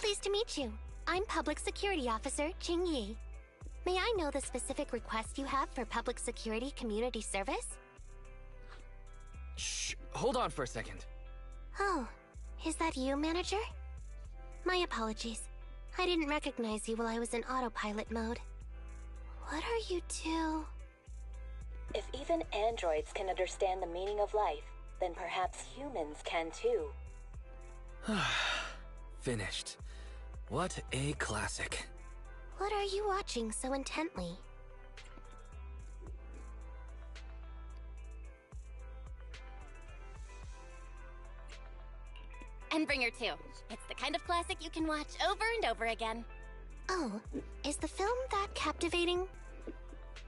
Pleased to meet you. I'm Public Security Officer Ching Yi. May I know the specific request you have for public security community service? Shh, hold on for a second. Oh, is that you, Manager? My apologies. I didn't recognize you while I was in autopilot mode. What are you two? If even androids can understand the meaning of life, then perhaps humans can too. Finished. What a classic. What are you watching so intently? And Bringer 2. It's the kind of classic you can watch over and over again. Oh, is the film that captivating?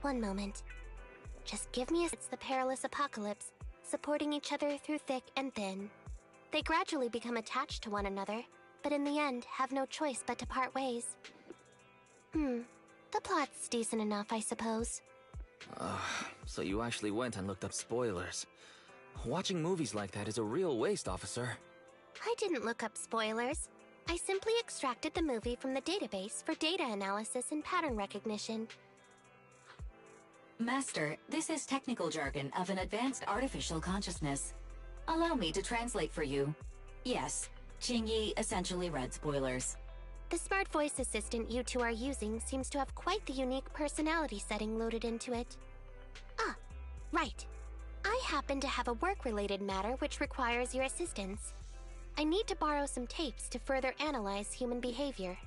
One moment. Just give me it's the perilous apocalypse, supporting each other through thick and thin. They gradually become attached to one another, but in the end have no choice but to part ways. The plot's decent enough, I suppose. So you actually went and looked up spoilers. Watching movies like that is a real waste, officer. I didn't look up spoilers. I simply extracted the movie from the database for data analysis and pattern recognition. Master, this is technical jargon of an advanced artificial consciousness. Allow me to translate for you. Yes, Qingyi essentially read spoilers. The smart voice assistant you two are using seems to have quite the unique personality setting loaded into it. Ah, right. I happen to have a work-related matter which requires your assistance. I need to borrow some tapes to further analyze human behavior.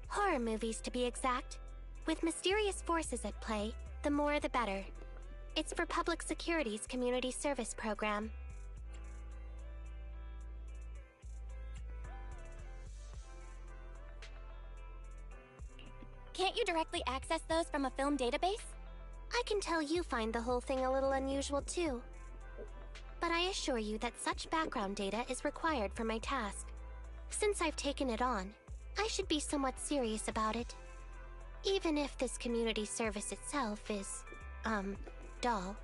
Horror movies, to be exact. With mysterious forces at play, the more the better. It's for Public Security's community service program. Can't you directly access those from a film database? I can tell you find the whole thing a little unusual too. But I assure you that such background data is required for my task. Since I've taken it on, I should be somewhat serious about it. Even if this community service itself is, dull.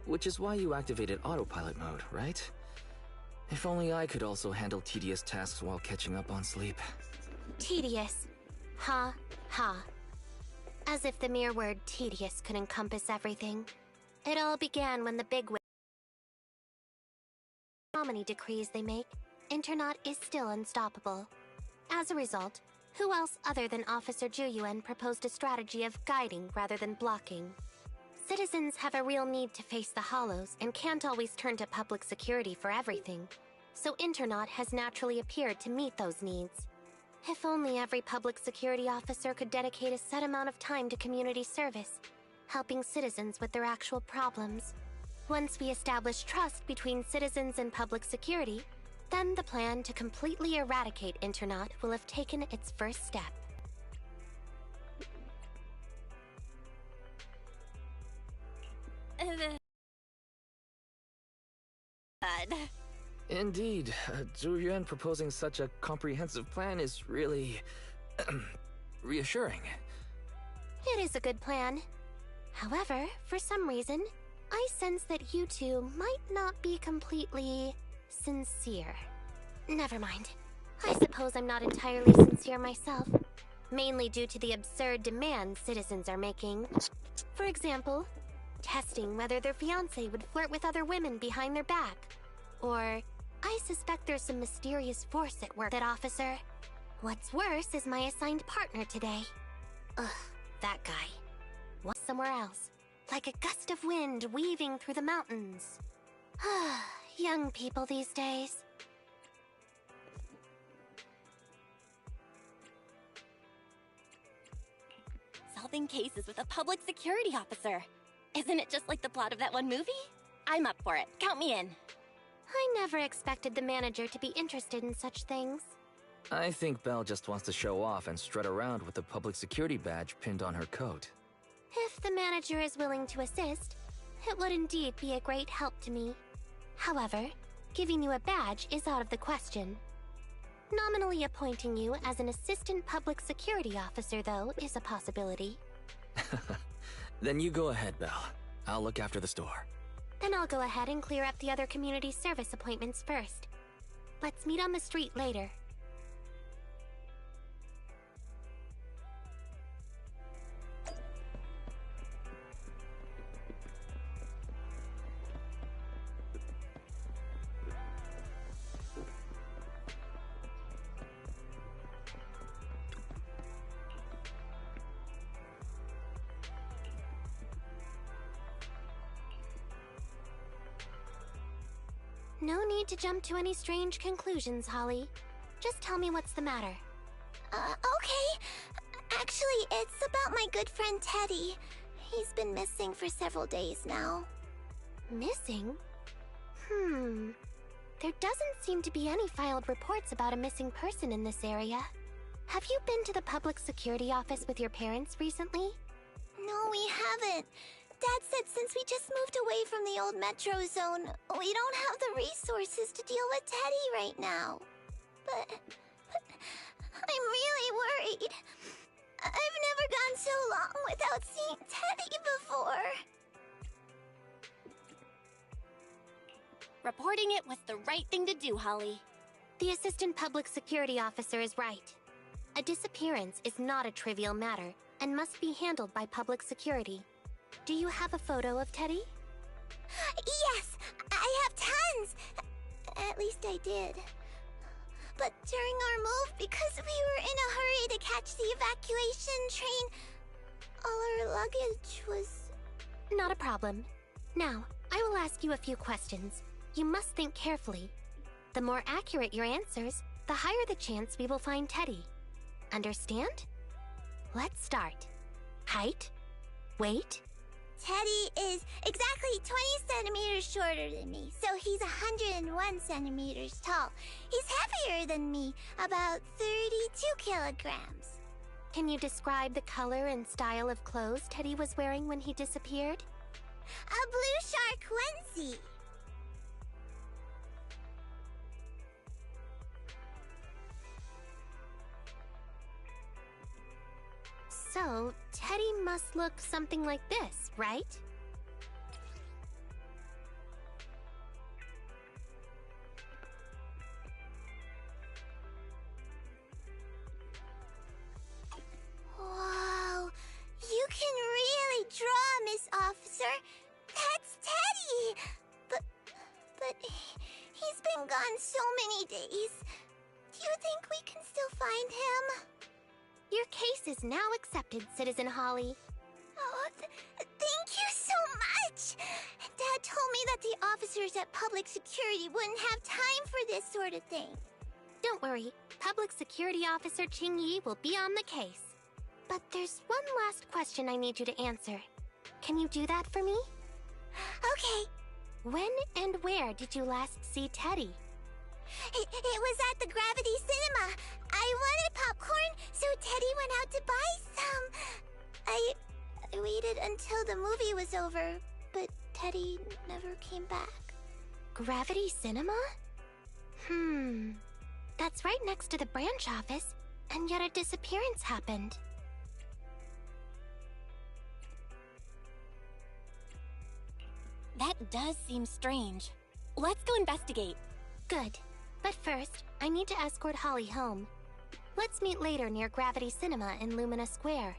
Which is why you activated autopilot mode, right? If only I could also handle tedious tasks while catching up on sleep. Tedious. Ha, ha. As if the mere word tedious could encompass everything. It all began when the bigwig harmony decrees they make, Internaut is still unstoppable. As a result, who else other than Officer Juyuan proposed a strategy of guiding rather than blocking? Citizens have a real need to face the hollows and can't always turn to public security for everything. So Internaut has naturally appeared to meet those needs. If only every public security officer could dedicate a set amount of time to community service, helping citizens with their actual problems. Once we establish trust between citizens and public security, then the plan to completely eradicate Internaut will have taken its first step. Indeed, Zhu Yuan proposing such a comprehensive plan is really reassuring. It is a good plan. However, for some reason, I sense that you two might not be completely sincere. Never mind. I suppose I'm not entirely sincere myself, mainly due to the absurd demands citizens are making. For example, testing whether their fiancé would flirt with other women behind their back. Or, I suspect there's some mysterious force at work, that officer. What's worse is my assigned partner today. Ugh, that guy. Was somewhere else, like a gust of wind weaving through the mountains. Young people these days. Solving cases with a public security officer. Isn't it just like the plot of that one movie? I'm up for it. Count me in. I never expected the manager to be interested in such things. I think Belle just wants to show off and strut around with the public security badge pinned on her coat. If the manager is willing to assist, it would indeed be a great help to me. However, giving you a badge is out of the question. Nominally appointing you as an assistant public security officer, though, is a possibility. Then you go ahead, Belle. I'll look after the store. Then I'll go ahead and clear up the other community service appointments first. Let's meet on the street later. No need to jump to any strange conclusions, Holly. Just tell me what's the matter. Okay. Actually, it's about my good friend Teddy. He's been missing for several days now. Missing? There doesn't seem to be any filed reports about a missing person in this area. Have you been to the public security office with your parents recently? No, we haven't. Dad said since we just moved away from the old metro zone, we don't have the resources to deal with Teddy right now. But I'm really worried. I've never gone so long without seeing Teddy before. Reporting it was the right thing to do, Holly. The assistant public security officer is right. A disappearance is not a trivial matter and must be handled by public security. Do you have a photo of Teddy? Yes, I have tons. At least I did. But during our move, because we were in a hurry to catch the evacuation train, all our luggage was... Not a problem. Now, I will ask you a few questions. You must think carefully. The more accurate your answers, the higher the chance we will find Teddy. Understand? Let's start. Height? Weight? Teddy is exactly 20 centimeters shorter than me, so he's 101 centimeters tall. He's heavier than me, about 32 kilograms. Can you describe the color and style of clothes Teddy was wearing when he disappeared? A blue shark onesie. So, Teddy must look something like this, right? Whoa, you can really draw, Miss Officer. That's Teddy. But he's been gone so many days. Do you think we can still find him? Your case is now accepted, Citizen Holly. Oh, thank you so much! Dad told me that the officers at Public Security wouldn't have time for this sort of thing. Don't worry, Public Security Officer Ching Yi will be on the case. But there's one last question I need you to answer. Can you do that for me? Okay. When and where did you last see Teddy? It was at the Gravity Cinema. I wanted popcorn, so Teddy went out to buy some. I waited until the movie was over, but Teddy never came back. Gravity Cinema? That's right next to the branch office, and yet a disappearance happened. That does seem strange. Let's go investigate. Good. But first, I need to escort Holly home. Let's meet later near Gravity Cinema in Lumina Square.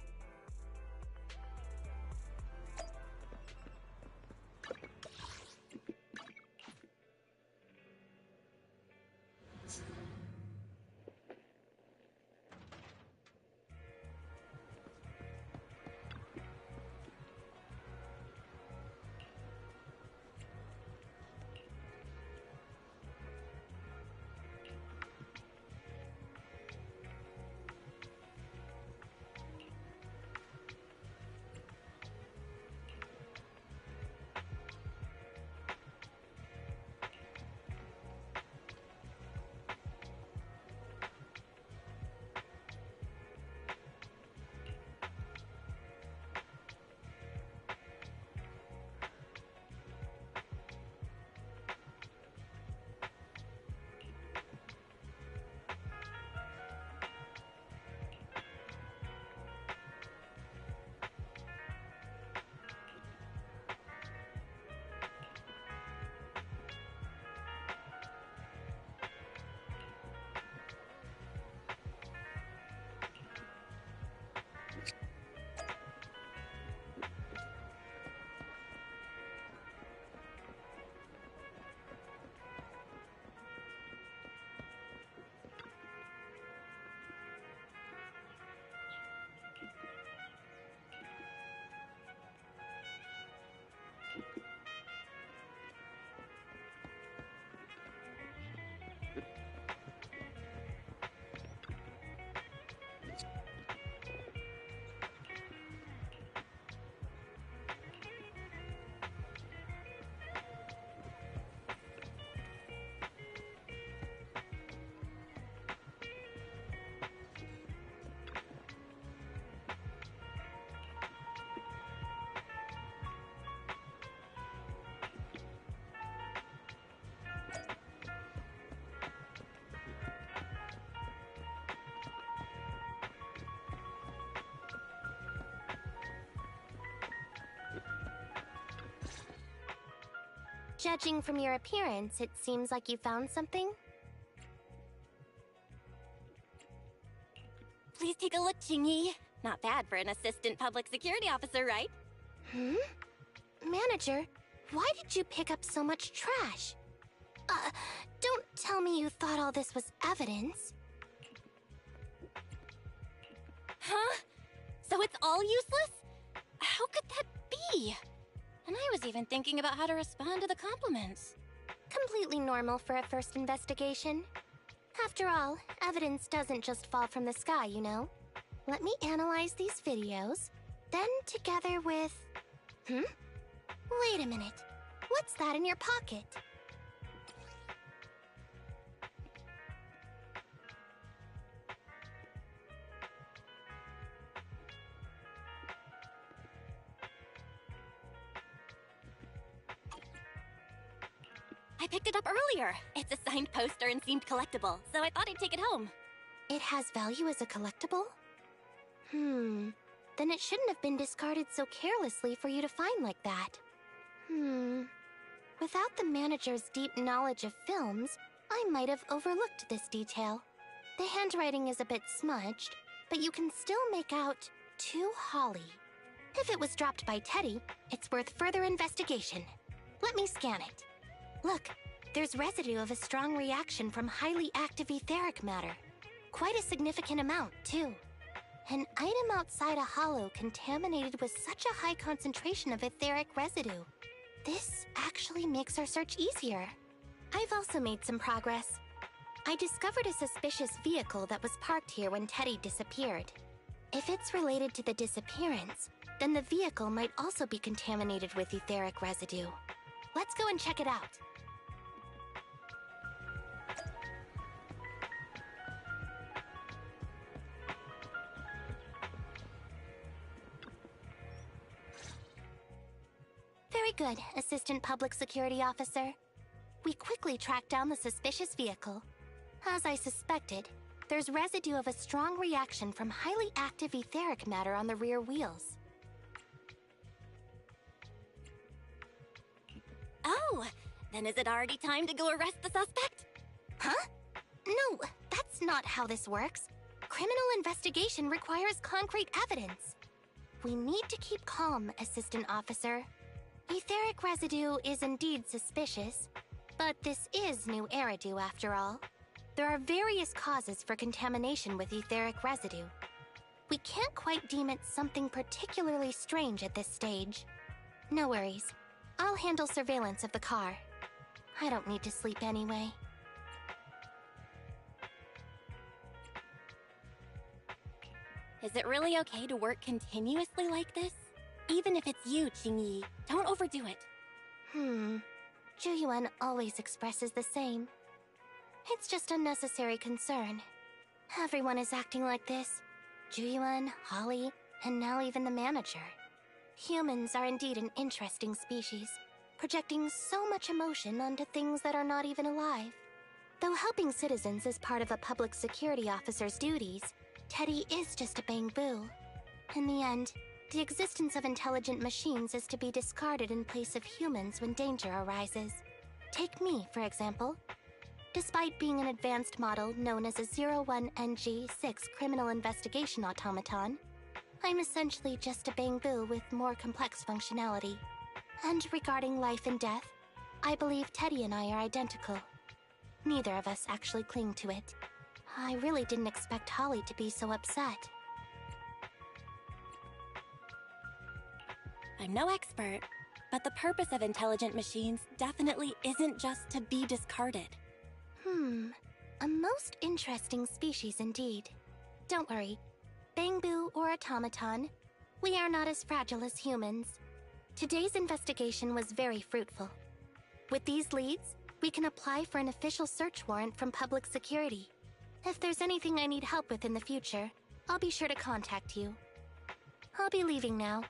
Judging from your appearance, it seems like you found something. Please take a look, Chingy. Not bad for an assistant public security officer, right? Hmm? Manager, why did you pick up so much trash? Don't tell me you thought all this was evidence. Huh? So it's all useless? How could that be? And I was even thinking about how to respond to the compliments. Completely normal for a first investigation. After all, evidence doesn't just fall from the sky, you know. Let me analyze these videos, then together with... Wait a minute. What's that in your pocket? I picked it up earlier. It's a signed poster and seemed collectible, so I thought I'd take it home. It has value as a collectible? Then it shouldn't have been discarded so carelessly for you to find like that. Without the manager's deep knowledge of films, I might have overlooked this detail. The handwriting is a bit smudged, but you can still make out "To Holly." If it was dropped by Teddy, it's worth further investigation. Let me scan it. Look, there's residue of a strong reaction from highly active etheric matter. Quite a significant amount, too. An item outside a hollow contaminated with such a high concentration of etheric residue. This actually makes our search easier. I've also made some progress. I discovered a suspicious vehicle that was parked here when Teddy disappeared. If it's related to the disappearance, then the vehicle might also be contaminated with etheric residue. Let's go and check it out. Very good, Assistant Public Security Officer. We quickly tracked down the suspicious vehicle. As I suspected, there's residue of a strong reaction from highly active etheric matter on the rear wheels. Oh, then is it already time to go arrest the suspect? Huh? No, that's not how this works. Criminal investigation requires concrete evidence. We need to keep calm, Assistant Officer. Etheric residue is indeed suspicious, but this is new Eridu after all. There are various causes for contamination with etheric residue. We can't quite deem it something particularly strange at this stage. No worries. I'll handle surveillance of the car. I don't need to sleep anyway. Is it really okay to work continuously like this? Even if it's you, Qingyi, don't overdo it. Zhu always expresses the same. It's just unnecessary concern. Everyone is acting like this. Zhu, Holly, and now even the manager. Humans are indeed an interesting species, projecting so much emotion onto things that are not even alive. Though helping citizens is part of a public security officer's duties, Teddy is just a Bangboo. In the end, the existence of intelligent machines is to be discarded in place of humans when danger arises. Take me, for example. Despite being an advanced model known as a 01NG6 criminal investigation automaton, I'm essentially just a Bangboo with more complex functionality. And regarding life and death, I believe Teddy and I are identical. Neither of us actually cling to it. I really didn't expect Holly to be so upset. I'm no expert, but the purpose of intelligent machines definitely isn't just to be discarded. A most interesting species indeed. Don't worry. Bangboo or automaton, we are not as fragile as humans. Today's investigation was very fruitful. With these leads, we can apply for an official search warrant from public security. If there's anything I need help with in the future, I'll be sure to contact you. I'll be leaving now.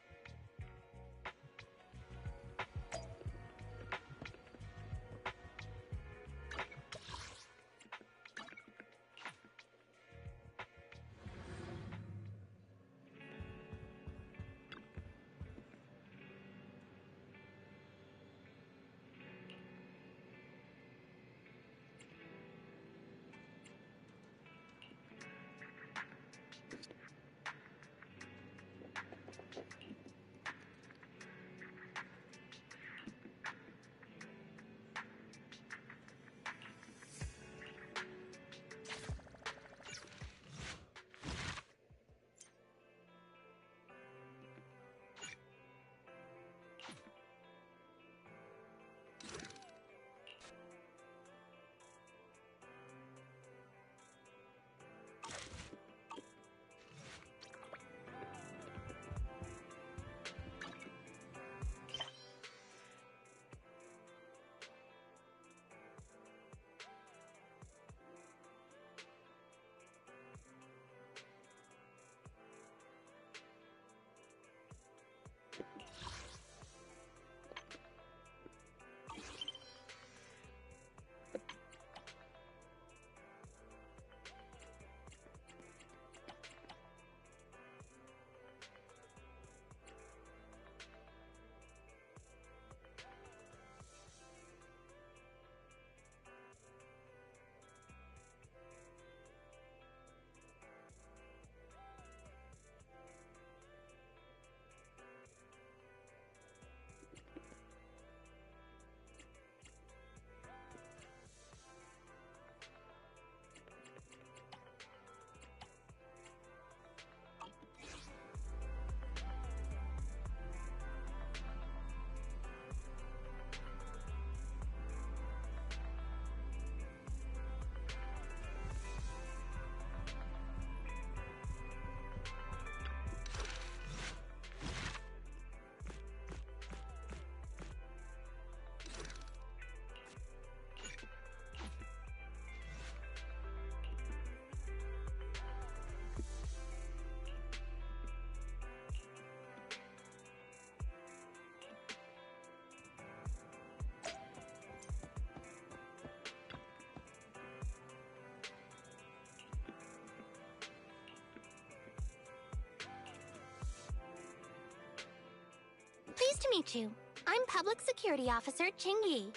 to meet you. I'm Public Security Officer Ching-Yi.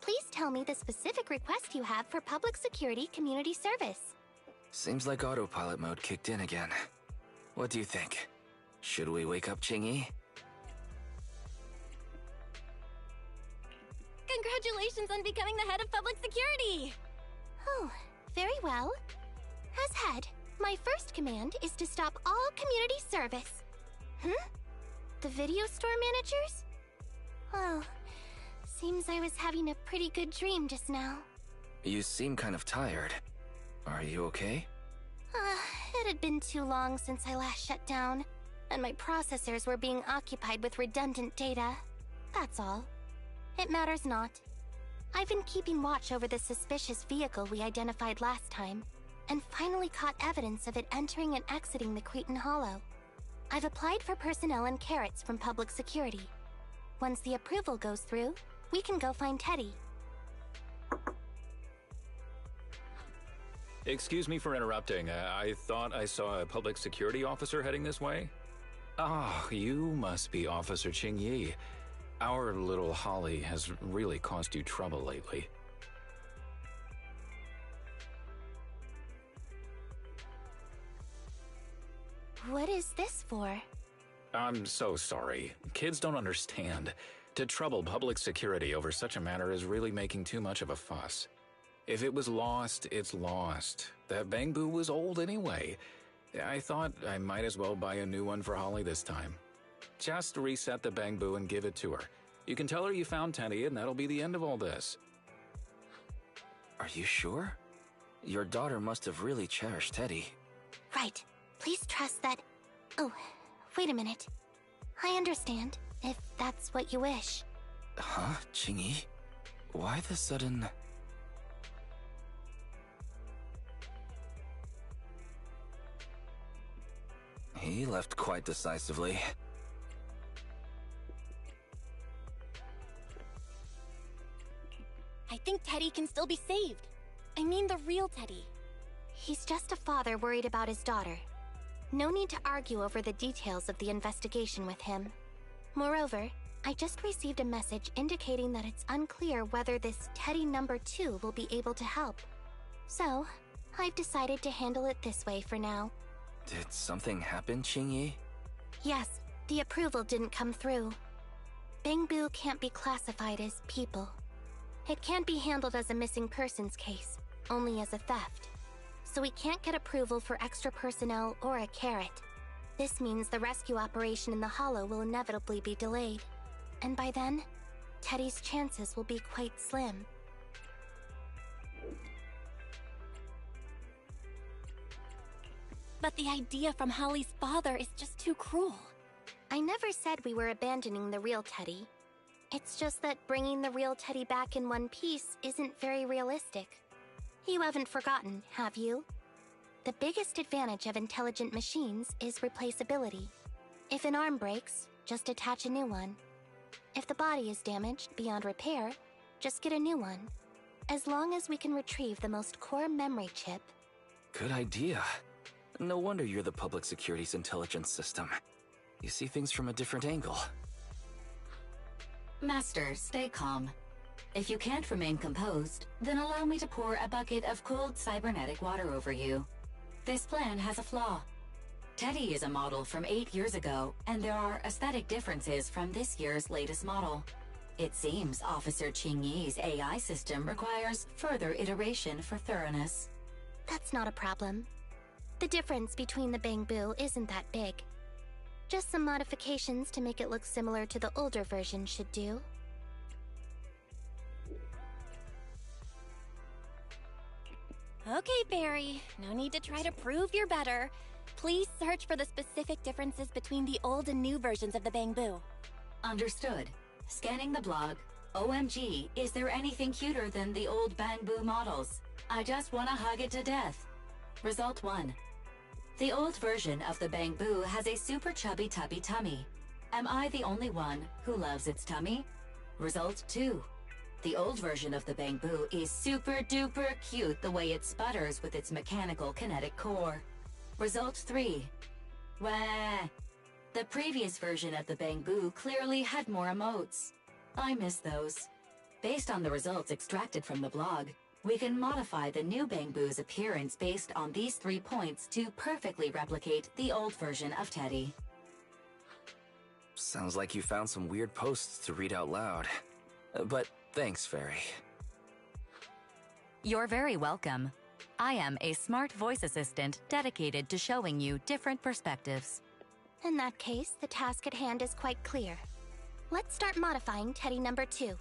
Please tell me the specific request you have for public security community service. Seems like autopilot mode kicked in again. What do you think? Should we wake up Ching-Yi? Congratulations on becoming the head of public security! Oh, very well. As head, my first command is to stop all community service. The video store managers? Oh, seems I was having a pretty good dream just now. You seem kind of tired. Are you okay? It had been too long since I last shut down, and my processors were being occupied with redundant data. That's all. It matters not. I've been keeping watch over the suspicious vehicle we identified last time, and finally caught evidence of it entering and exiting the Cretan Hollow. I've applied for personnel and carrots from public security. Once the approval goes through, we can go find Teddy. Excuse me for interrupting. I thought I saw a public security officer heading this way. Ah, you must be Officer Ching-Yi. Our little Holly has really caused you trouble lately. What is this for? I'm so sorry. Kids don't understand. To trouble public security over such a matter is really making too much of a fuss. If it was lost, it's lost. That Bangboo was old anyway. I thought I might as well buy a new one for Holly this time. Just reset the Bangboo and give it to her. You can tell her you found Teddy, and that'll be the end of all this. Are you sure? Your daughter must have really cherished Teddy. Right. Please trust that... Oh, wait a minute. I understand, if that's what you wish. Huh, Ching-Yi? Why the sudden... He left quite decisively. I think Teddy can still be saved. I mean the real Teddy. He's just a father worried about his daughter. No need to argue over the details of the investigation with him. Moreover, I just received a message indicating that it's unclear whether this Teddy number 2 will be able to help. So, I've decided to handle it this way for now. Did something happen, Ching-Yi? Yes, the approval didn't come through. Bangboo can't be classified as people. It can't be handled as a missing persons case, only as a theft. So we can't get approval for extra personnel or a carrot. This means the rescue operation in the Hollow will inevitably be delayed. And by then, Teddy's chances will be quite slim. But the idea from Holly's father is just too cruel. I never said we were abandoning the real Teddy. It's just that bringing the real Teddy back in one piece isn't very realistic. You haven't forgotten, have you? The biggest advantage of intelligent machines is replaceability. If an arm breaks, just attach a new one. If the body is damaged beyond repair, just get a new one. As long as we can retrieve the most core memory chip. Good idea. No wonder you're the public security's intelligence system. You see things from a different angle. Master, stay calm. If you can't remain composed, then allow me to pour a bucket of cold cybernetic water over you. This plan has a flaw. Teddy is a model from 8 years ago, and there are aesthetic differences from this year's latest model. It seems Officer Ching-Yi's AI system requires further iteration for thoroughness. That's not a problem. The difference between the Bangboo isn't that big. Just some modifications to make it look similar to the older version should do. Okay, Barry. No need to try to prove you're better. Please search for the specific differences between the old and new versions of the Bangboo. Understood. Scanning the blog. OMG, is there anything cuter than the old Bangboo models? I just want to hug it to death. Result 1. The old version of the Bangboo has a super chubby tubby tummy. Am I the only one who loves its tummy? Result 2. The old version of the Bangboo is super duper cute the way it sputters with its mechanical kinetic core. Result 3. Wah. The previous version of the Bangboo clearly had more emotes. I miss those. Based on the results extracted from the blog, we can modify the new Bangboo's appearance based on these 3 points to perfectly replicate the old version of Teddy. Sounds like you found some weird posts to read out loud. But thanks, Fairy. You're very welcome. I am a smart voice assistant dedicated to showing you different perspectives. In that case, the task at hand is quite clear. Let's start modifying Teddy number 2.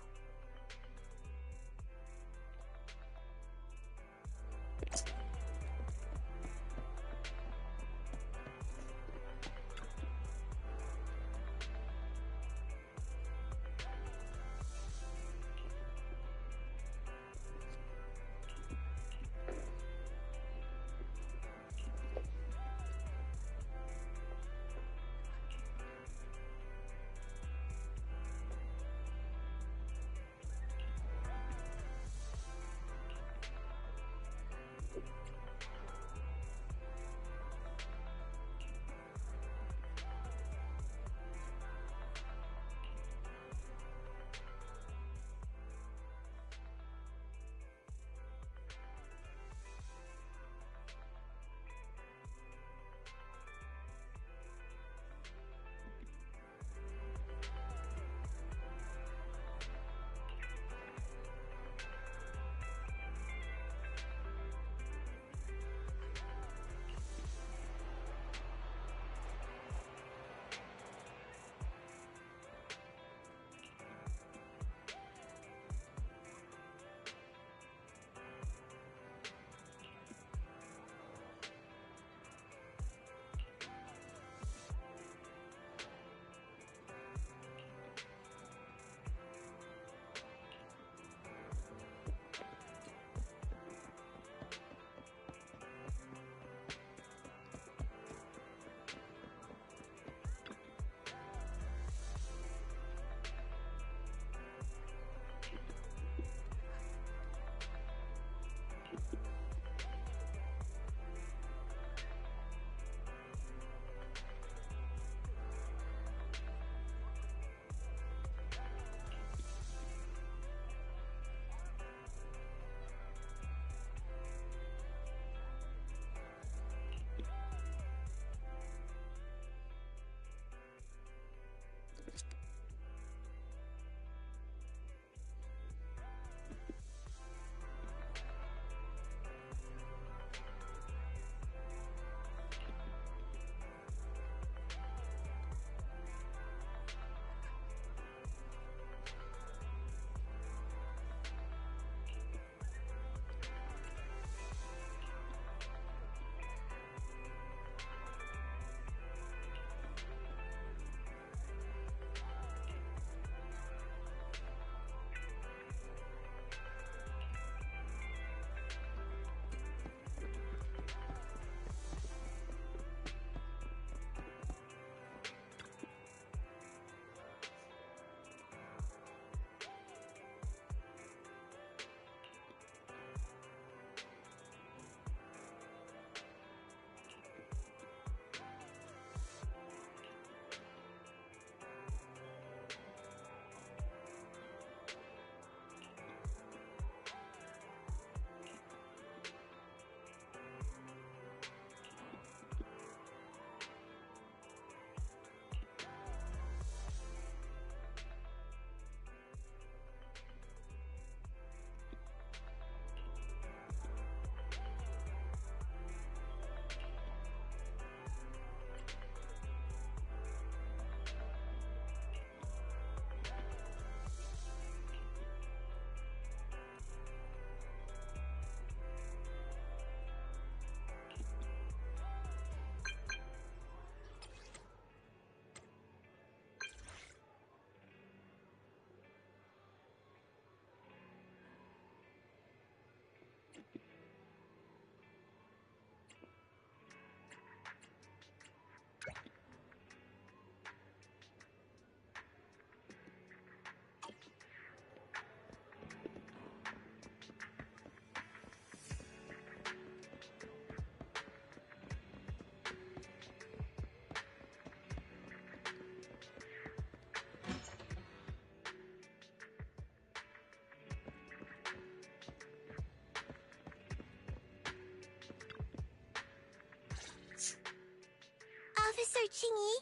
Chingy.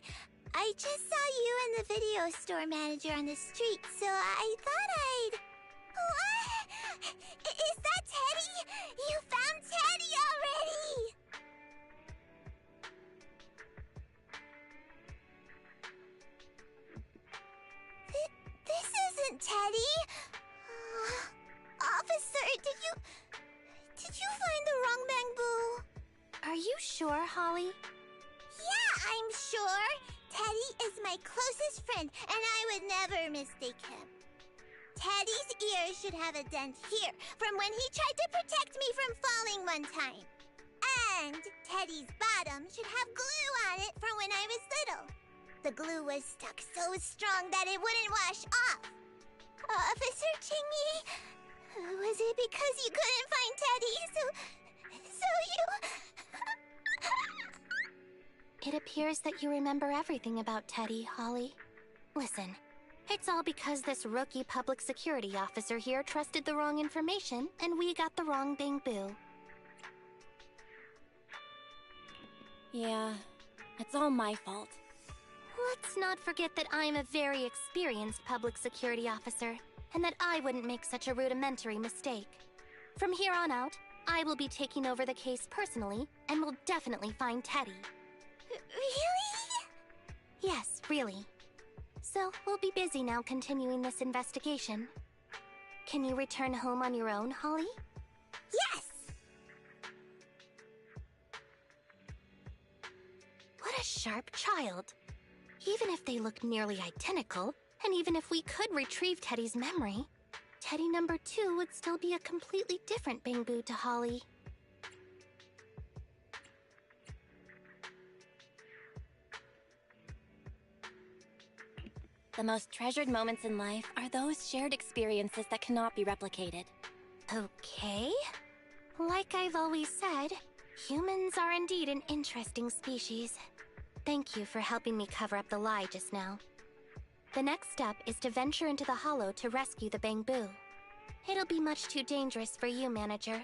I just saw you and the video store manager on the street, so I thought I'd... What? Is that Teddy? You found Teddy already! This isn't Teddy. Officer, did you find the wrong Bangboo? Are you sure, Holly? Yeah, I'm sure. Teddy is my closest friend, and I would never mistake him. Teddy's ear should have a dent here from when he tried to protect me from falling one time. And Teddy's bottom should have glue on it from when I was little. The glue was stuck so strong that it wouldn't wash off. Officer Chingy, was it because you couldn't find Teddy, so you... It appears that you remember everything about Teddy, Holly. Listen, it's all because this rookie public security officer here trusted the wrong information, and we got the wrong Bangboo. Yeah, it's all my fault. Let's not forget that I'm a very experienced public security officer, and that I wouldn't make such a rudimentary mistake. From here on out, I will be taking over the case personally, and will definitely find Teddy. Really? Yes, really. So, we'll be busy now continuing this investigation. Can you return home on your own, Holly? Yes! What a sharp child. Even if they look nearly identical, and even if we could retrieve Teddy's memory, Teddy number 2 would still be a completely different Bangboo to Holly. The most treasured moments in life are those shared experiences that cannot be replicated. Okay. Like I've always said, humans are indeed an interesting species. Thank you for helping me cover up the lie just now. The next step is to venture into the hollow to rescue the Bangboo. It'll be much too dangerous for you, Manager.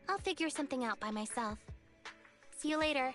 I'll figure something out by myself. See you later.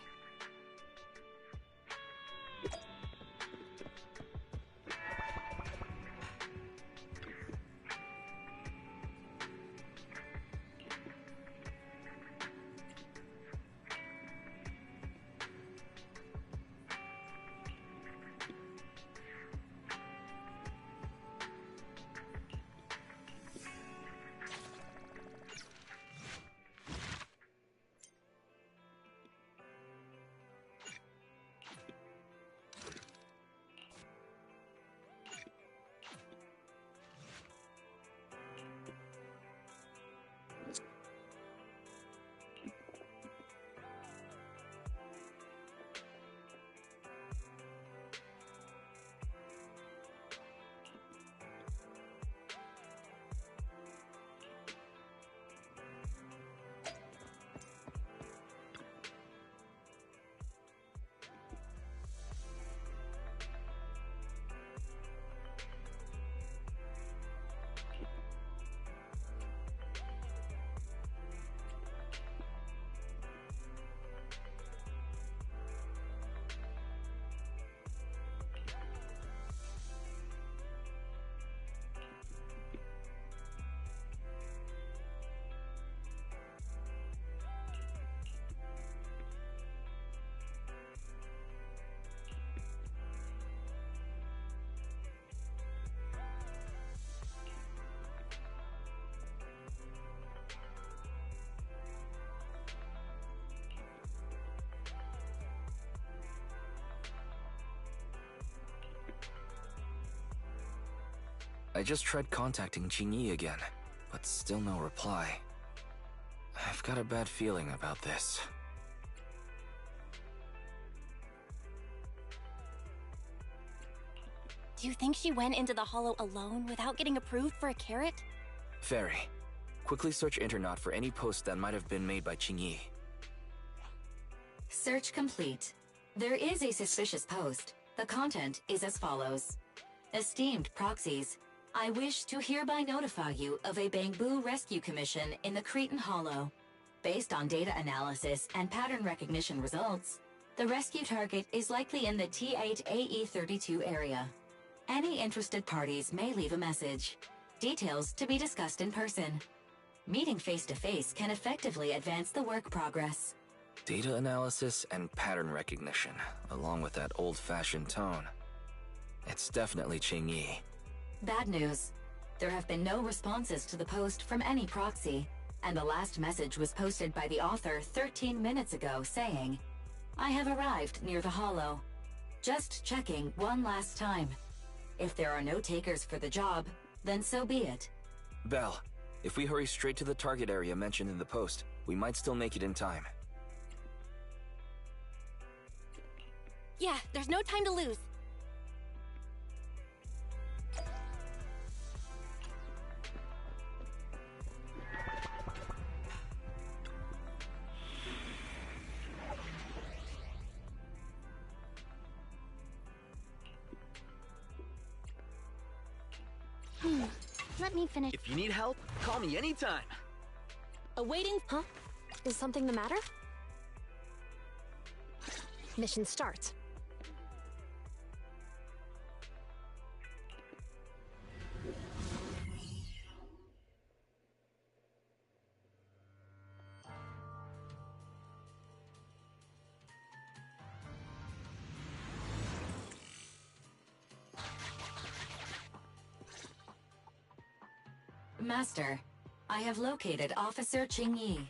I just tried contacting Jingyi again, but still no reply. I've got a bad feeling about this. Do you think she went into the hollow alone without getting approved for a carrot? Fairy, quickly search Internet for any posts that might have been made by Jingyi. Search complete. There is a suspicious post. The content is as follows. Esteemed proxies, I wish to hereby notify you of a Bangboo rescue commission in the Cretan Hollow. Based on data analysis and pattern recognition results, The rescue target is likely in the T8AE32 area. Any interested parties may leave a message. Details to be discussed in person. Meeting face-to-face can effectively advance the work progress. Data analysis and pattern recognition, along with that old-fashioned tone. It's definitely Qingyi. Bad news. There have been no responses to the post from any proxy, and the last message was posted by the author 13 minutes ago saying, "I have arrived near the Hollow. Just checking one last time. If there are no takers for the job, then so be it." Belle, if we hurry straight to the target area mentioned in the post, we might still make it in time. Yeah, there's no time to lose. Let me finish. If you need help, call me anytime. Awaiting. Huh? Is something the matter? Mission starts. Master, I have located Officer Qingyi.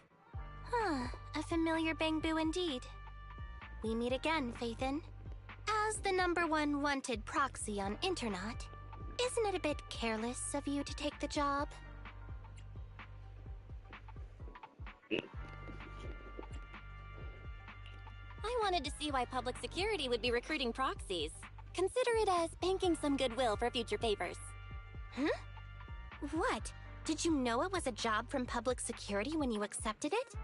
A familiar Bangboo indeed. We meet again, Phaethon. As the #1 wanted proxy on Internaut, isn't it a bit careless of you to take the job? I wanted to see why public security would be recruiting proxies. Consider it as banking some goodwill for future favors. Huh? What? Did you know it was a job from public security when you accepted it?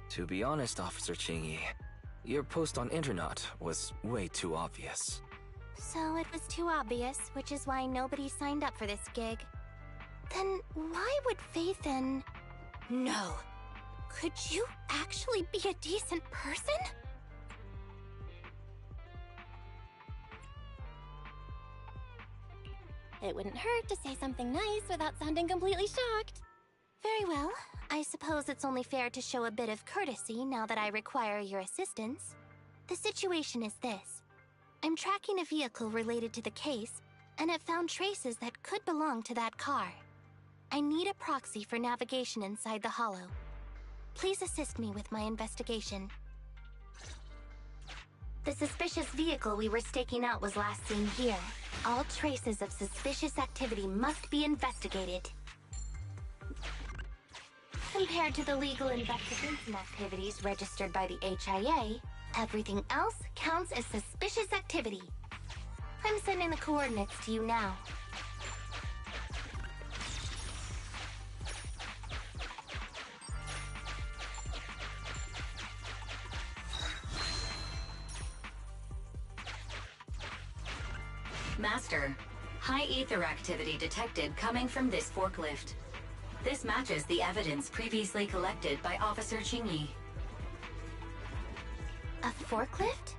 To be honest, Officer Qingyi, your post on Internaut was way too obvious. So it was too obvious, which is why nobody signed up for this gig. Then why would Phaethon... No. Could you actually be a decent person? It wouldn't hurt to say something nice without sounding completely shocked. Very well. I suppose it's only fair to show a bit of courtesy now that I require your assistance. The situation is this. I'm tracking a vehicle related to the case, and it found traces that could belong to that car. I need a proxy for navigation inside the Hollow. Please assist me with my investigation. The suspicious vehicle we were staking out was last seen here. All traces of suspicious activity must be investigated. Compared to the legal investigation activities registered by the HIA, everything else counts as suspicious activity. I'm sending the coordinates to you now. Master, high ether activity detected coming from this forklift. This matches the evidence previously collected by Officer Qingyi. A forklift?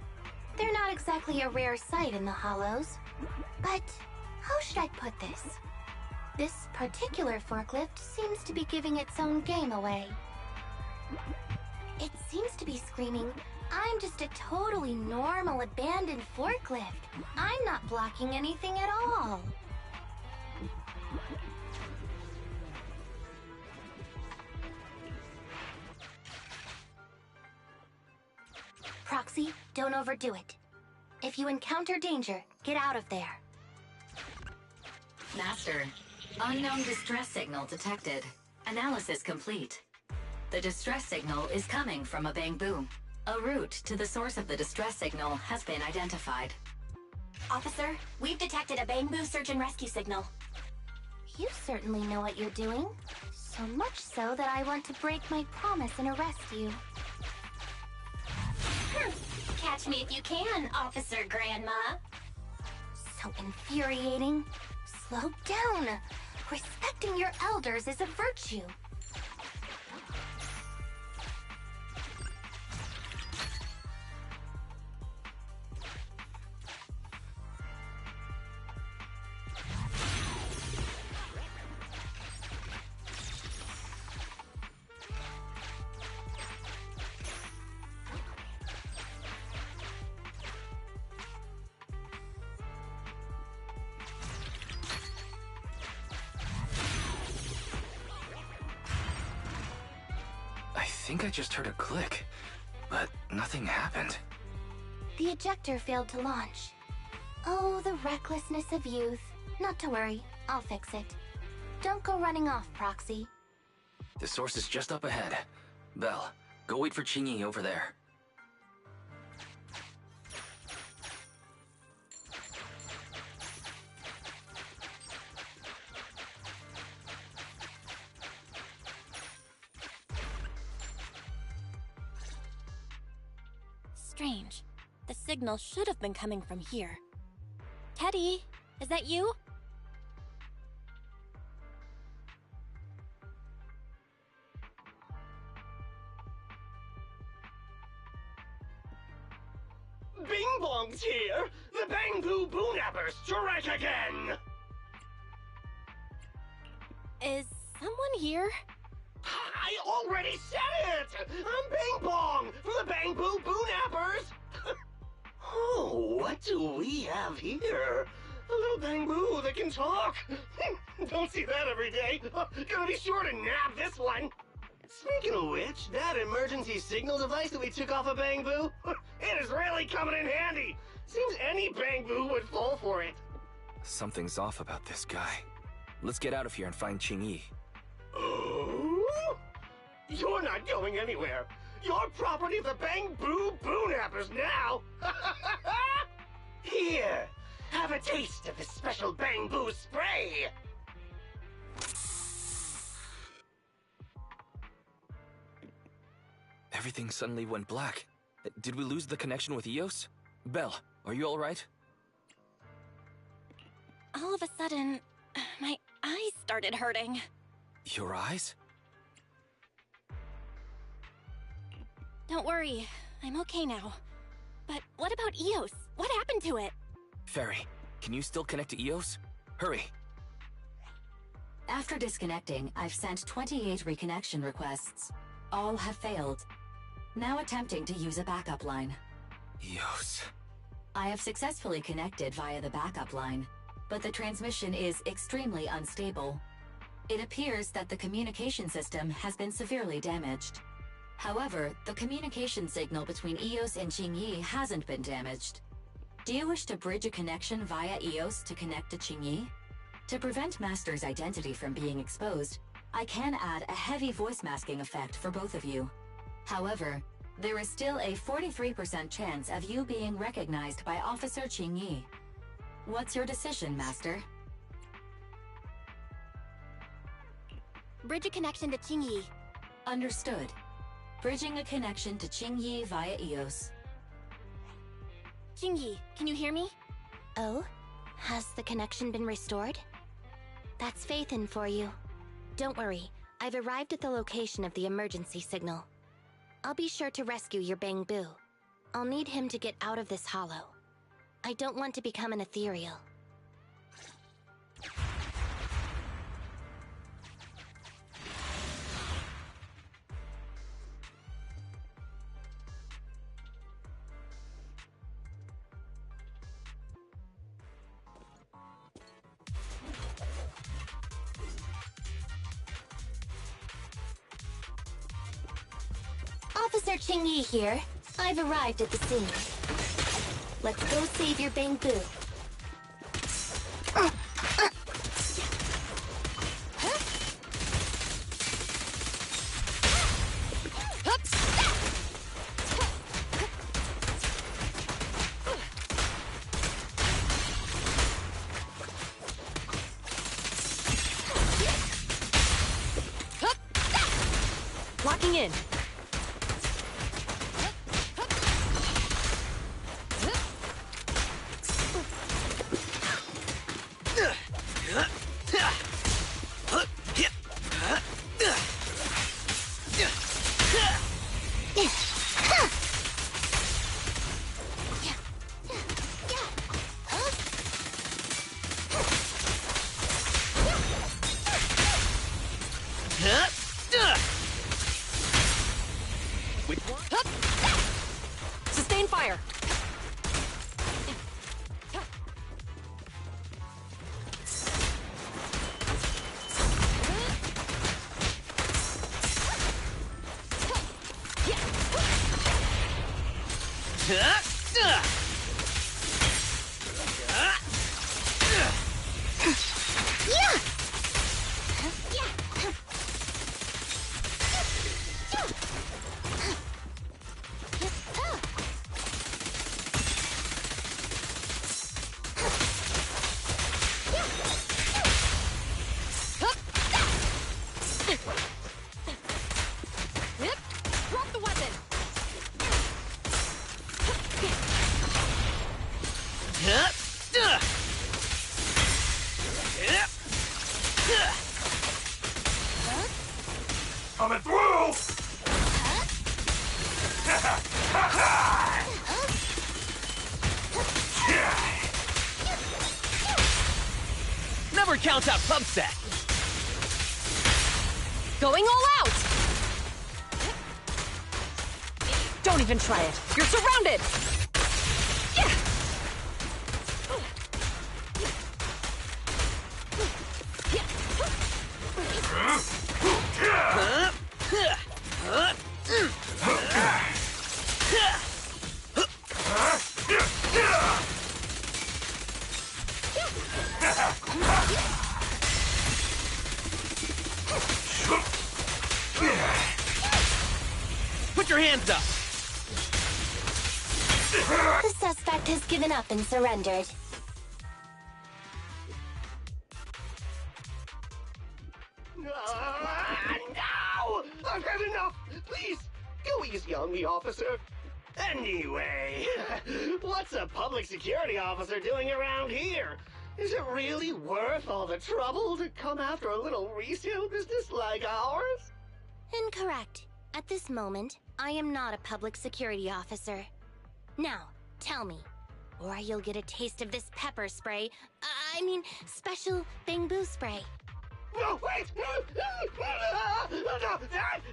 They're not exactly a rare sight in the Hollows. But how should I put this? This particular forklift seems to be giving its own game away. It seems to be screaming, "I'm just a totally normal abandoned forklift. I'm not blocking anything at all." Proxy, don't overdo it. If you encounter danger, get out of there. Master, unknown distress signal detected. Analysis complete. The distress signal is coming from a Bangboo. A route to the source of the distress signal has been identified. Officer, we've detected a Bangboo search and rescue signal. You certainly know what you're doing. So much so that I want to break my promise and arrest you. Catch me if you can, Officer Grandma. So infuriating. Slow down. Respecting your elders is a virtue. think I just heard a click, but nothing happened. The ejector failed to launch. Oh, the recklessness of youth. Not to worry, I'll fix it. Don't go running off, Proxy. The source is just up ahead. Belle, go wait for Qingyi over there. Strange. The signal should have been coming from here. Teddy, is that you? Bing Bong's here! The Bangboo Boonappers strike again! Is someone here? I already said it! I'm Bing Bong from the Bangboo Boonappers! Oh, what do we have here? A little Bangboo that can talk! Don't see that every day. Gonna be sure to nab this one! Speaking of which, that emergency signal device that we took off of Bangboo, it is really coming in handy! Seems any Bangboo would fall for it. Something's off about this guy. Let's get out of here and find Qingyi. Oh? You're not going anywhere. You're property of the Bangboo Boonappers now. Here, have a taste of this special Bangboo spray. Everything suddenly went black. Did we lose the connection with Eos? Belle, are you alright? All of a sudden, my eyes started hurting. Your eyes? Don't worry, I'm okay now. But what about Eos? What happened to it? Fairy, can you still connect to Eos? Hurry! After disconnecting, I've sent 28 reconnection requests. All have failed. Now attempting to use a backup line. Eos. I have successfully connected via the backup line, but the transmission is extremely unstable. It appears that the communication system has been severely damaged. However, the communication signal between Eos and Qingyi hasn't been damaged. Do you wish to bridge a connection via Eos to connect to Qingyi? To prevent Master's identity from being exposed, I can add a heavy voice masking effect for both of you. However, there is still a 43% chance of you being recognized by Officer Qingyi. What's your decision, Master? Bridge a connection to Qingyi. Understood. Bridging a connection to Qingyi via Eos. Qingyi, can you hear me? Oh? Has the connection been restored? That's Faithin for you. Don't worry, I've arrived at the location of the emergency signal. I'll be sure to rescue your Bangboo. I'll need him to get out of this hollow. I don't want to become an ethereal. Officer Qingyi here. I've arrived at the scene. Let's go save your Bangboo. Locking in. Drop the weapon! Coming through! Never count out Pubset! Going all out! Don't even try it. You're surrounded! Put your hands up! The suspect has given up and surrendered. No! I've had enough! Please, go easy on me, officer. Anyway, what's a public security officer doing around here? Is it really worth all the trouble to come after a little resale business like ours? Incorrect. At this moment, I am not a public security officer. Now, tell me, or you'll get a taste of this pepper spray. I mean, special Bangboo spray. No, wait! No,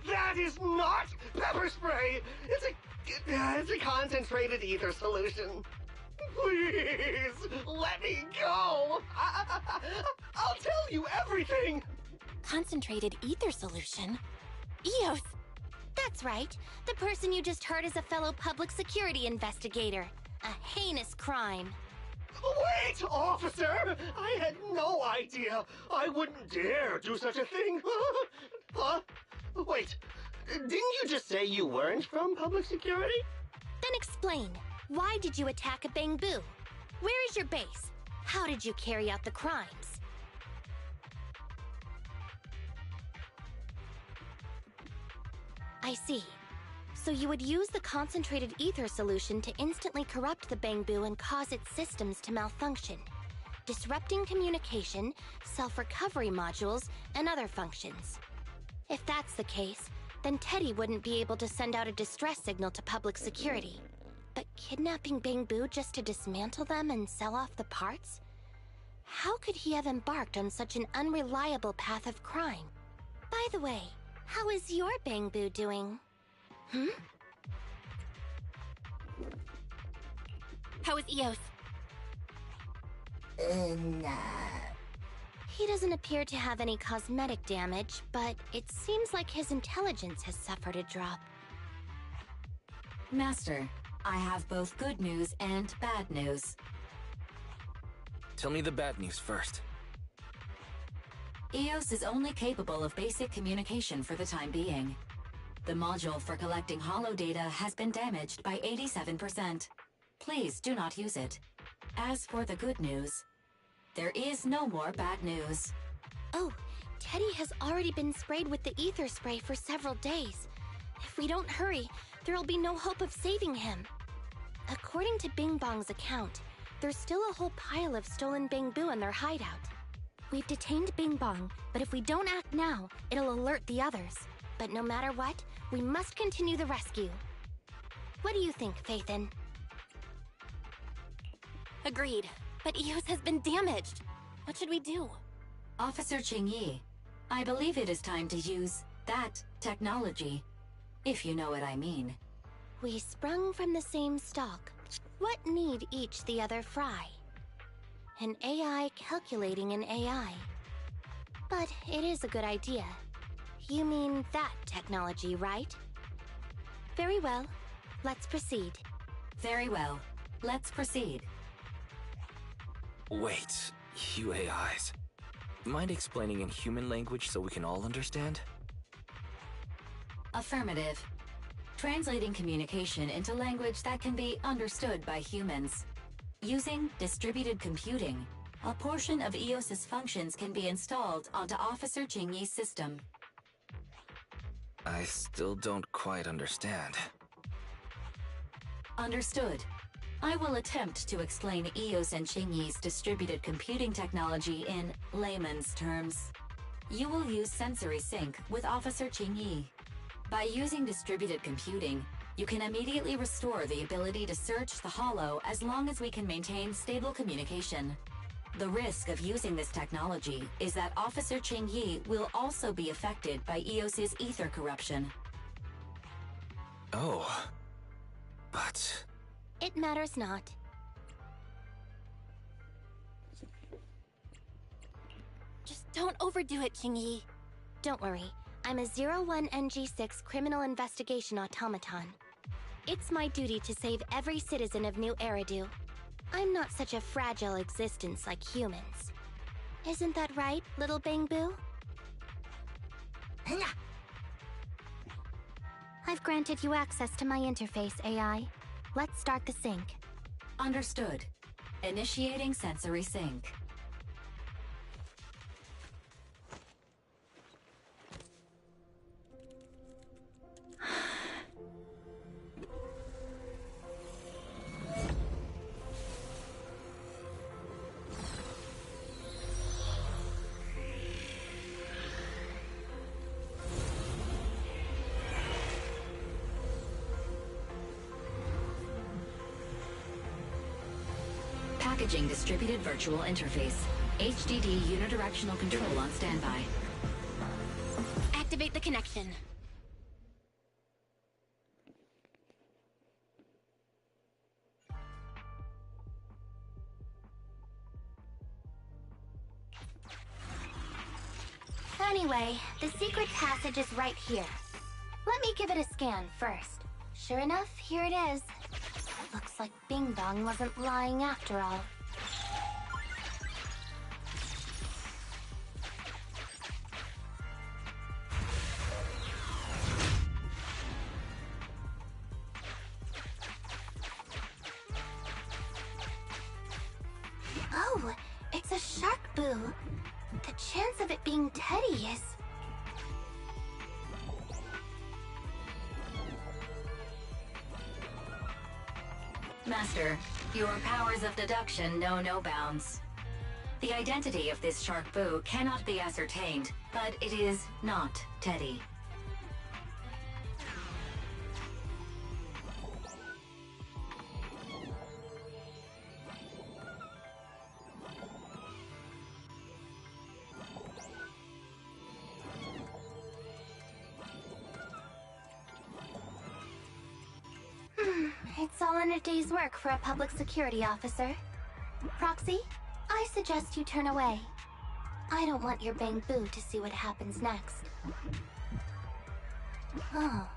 that is not pepper spray! It's a concentrated ether solution. Please, let me go! I'll tell you everything! Concentrated ether solution? Eos! That's right. The person you just heard is a fellow public security investigator. A heinous crime. Wait, officer! I had no idea. I wouldn't dare do such a thing. Huh? Wait, didn't you just say you weren't from public security? Then explain. Why did you attack a Bangboo? Where is your base? How did you carry out the crimes? I see. So you would use the concentrated ether solution to instantly corrupt the Bangboo and cause its systems to malfunction, disrupting communication, self-recovery modules, and other functions. If that's the case, then Teddy wouldn't be able to send out a distress signal to public security. But kidnapping Bangboo just to dismantle them and sell off the parts? How could he have embarked on such an unreliable path of crime? By the way, how is your Bangboo doing? How is Eos? He doesn't appear to have any cosmetic damage, but it seems like his intelligence has suffered a drop. Master, I have both good news and bad news. Tell me the bad news first. Eos is only capable of basic communication for the time being. The module for collecting holo data has been damaged by 87%. Please do not use it. As for the good news, there is no more bad news. Oh, Teddy has already been sprayed with the ether spray for several days. If we don't hurry, there'll be no hope of saving him. According to Bing Bong's account, there's still a whole pile of stolen Bangboo in their hideout. We've detained Bing Bong, but if we don't act now, it'll alert the others. But no matter what, we must continue the rescue. What do you think, Faithin? Agreed. But Eos has been damaged. What should we do? Officer Qingyi, I believe it is time to use that technology, if you know what I mean. We sprung from the same stalk. What need each the other fry? An AI calculating an AI. But it is a good idea. You mean that technology, right? Very well. Let's proceed. Very well. Let's proceed. Wait, you AIs. Mind explaining in human language so we can all understand? Affirmative. Translating communication into language that can be understood by humans. Using distributed computing, a portion of EOS's functions can be installed onto Officer Jingyi's system. I still don't quite understand. Understood. I will attempt to explain EOS and Jingyi's distributed computing technology in layman's terms. You will use sensory sync with Officer Jingyi. By using distributed computing, you can immediately restore the ability to search the Hollow as long as we can maintain stable communication. The risk of using this technology is that Officer Jingyi will also be affected by EOS's ether corruption. Oh. But... It matters not. Just don't overdo it, Jingyi. Don't worry. I'm a 01NG6 criminal investigation automaton. It's my duty to save every citizen of New Eridu. I'm not such a fragile existence like humans. Isn't that right, little Bangboo? I've granted you access to my interface, AI. Let's start the sync. Understood. Initiating sensory sync. Packaging distributed virtual interface. HDD unidirectional control on standby. Activate the connection. Anyway, the secret passage is right here. Let me give it a scan first. Sure enough, here it is. Looks like Bing Bong wasn't lying after all. Oh, it's a shark boo. The chance of it being Teddy is... Master, your powers of deduction know no bounds. The identity of this shark boo cannot be ascertained, but it is not Teddy. It's all in a day's work for a public security officer. Proxy, I suggest you turn away. I don't want your Bangboo to see what happens next. Oh,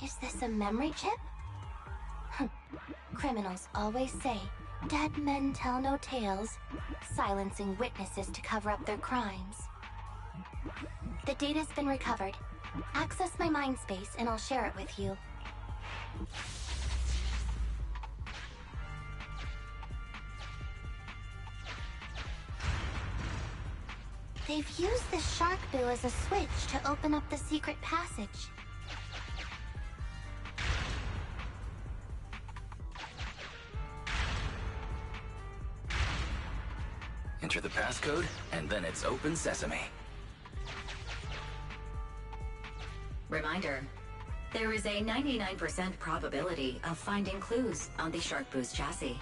is this a memory chip? Criminals always say, dead men tell no tales, silencing witnesses to cover up their crimes. The data's been recovered. Access my mind space and I'll share it with you. They've used the shark boo as a switch to open up the secret passage. Enter the passcode, and then it's open sesame. Reminder, there is a 99% probability of finding clues on the shark boo's chassis.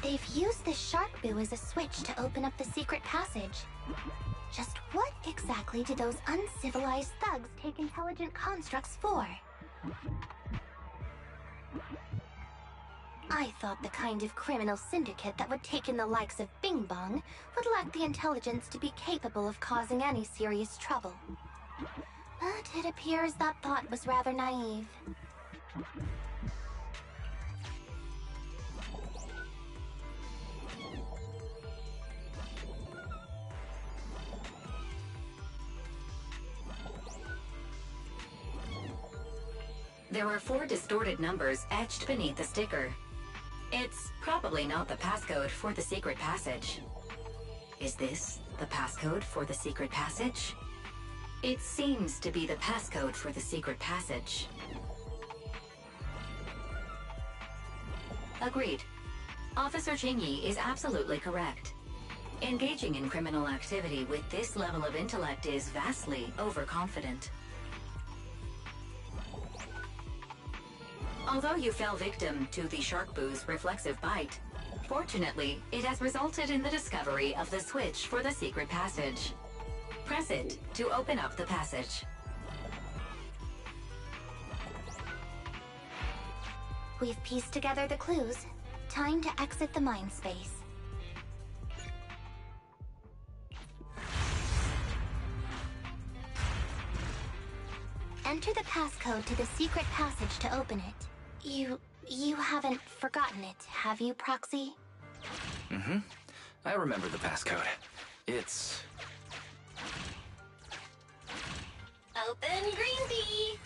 They've used the shark boo as a switch to open up the secret passage. Just what exactly did those uncivilized thugs take intelligent constructs for? I thought the kind of criminal syndicate that would take in the likes of Bing Bong would lack the intelligence to be capable of causing any serious trouble. But it appears that thought was rather naive. There are 4 distorted numbers etched beneath the sticker. It's probably not the passcode for the secret passage. Is this the passcode for the secret passage? It seems to be the passcode for the secret passage. Agreed. Officer Qingyi is absolutely correct. Engaging in criminal activity with this level of intellect is vastly overconfident. Although you fell victim to the Sharkboo's reflexive bite, fortunately, it has resulted in the discovery of the switch for the secret passage. Press it to open up the passage. We've pieced together the clues. Time to exit the mind space. Enter the passcode to the secret passage to open it. You haven't forgotten it, have you, Proxy? Mm-hmm. I remember the passcode. It's... Open green tea!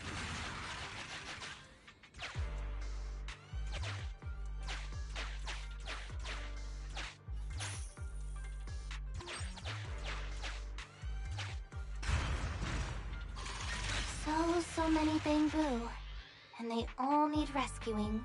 So many Bangboo, and they all need rescuing.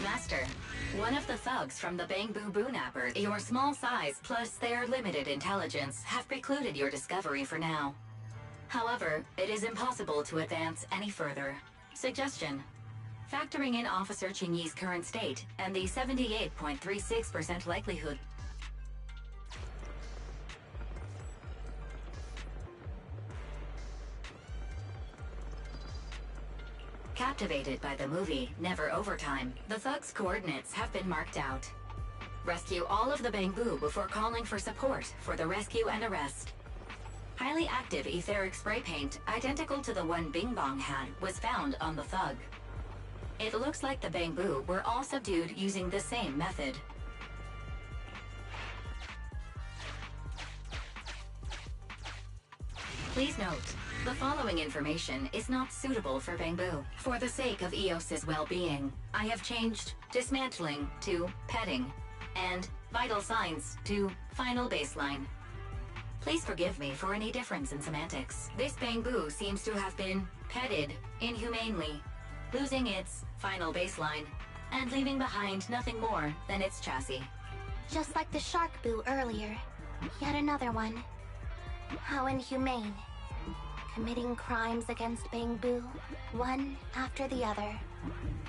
Master, one of the thugs from the Bangboo Boonappers, your small size plus their limited intelligence have precluded your discovery for now. However, it is impossible to advance any further. Suggestion: factoring in Officer Qingyi's current state and the 78.36% likelihood. Captivated by the movie Never Overtime, the thugs' coordinates have been marked out. Rescue all of the Bangboo before calling for support for the rescue and arrest. Highly active etheric spray paint, identical to the one Bing Bong had, was found on the thug. It looks like the Bangboo were all subdued using the same method. Please note, the following information is not suitable for Bangboo. For the sake of EOS's well-being, I have changed dismantling to petting, and vital signs to final baseline. Please forgive me for any difference in semantics. This Bangboo seems to have been petted inhumanely, losing its final baseline, and leaving behind nothing more than its chassis. Just like the Sharkboo earlier. Yet another one. How inhumane. Committing crimes against Bangboo, one after the other.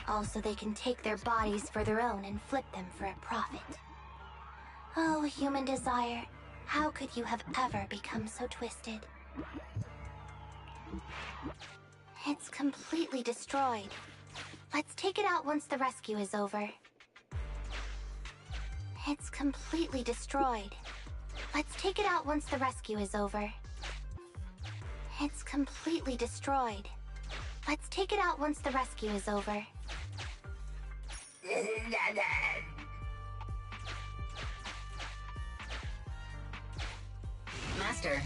Also, they can take their bodies for their own and flip them for a profit. Oh, human desire, how could you have ever become so twisted? It's completely destroyed. Let's take it out once the rescue is over. It's completely destroyed. Let's take it out once the rescue is over. It's completely destroyed. Let's take it out once the rescue is over. Master,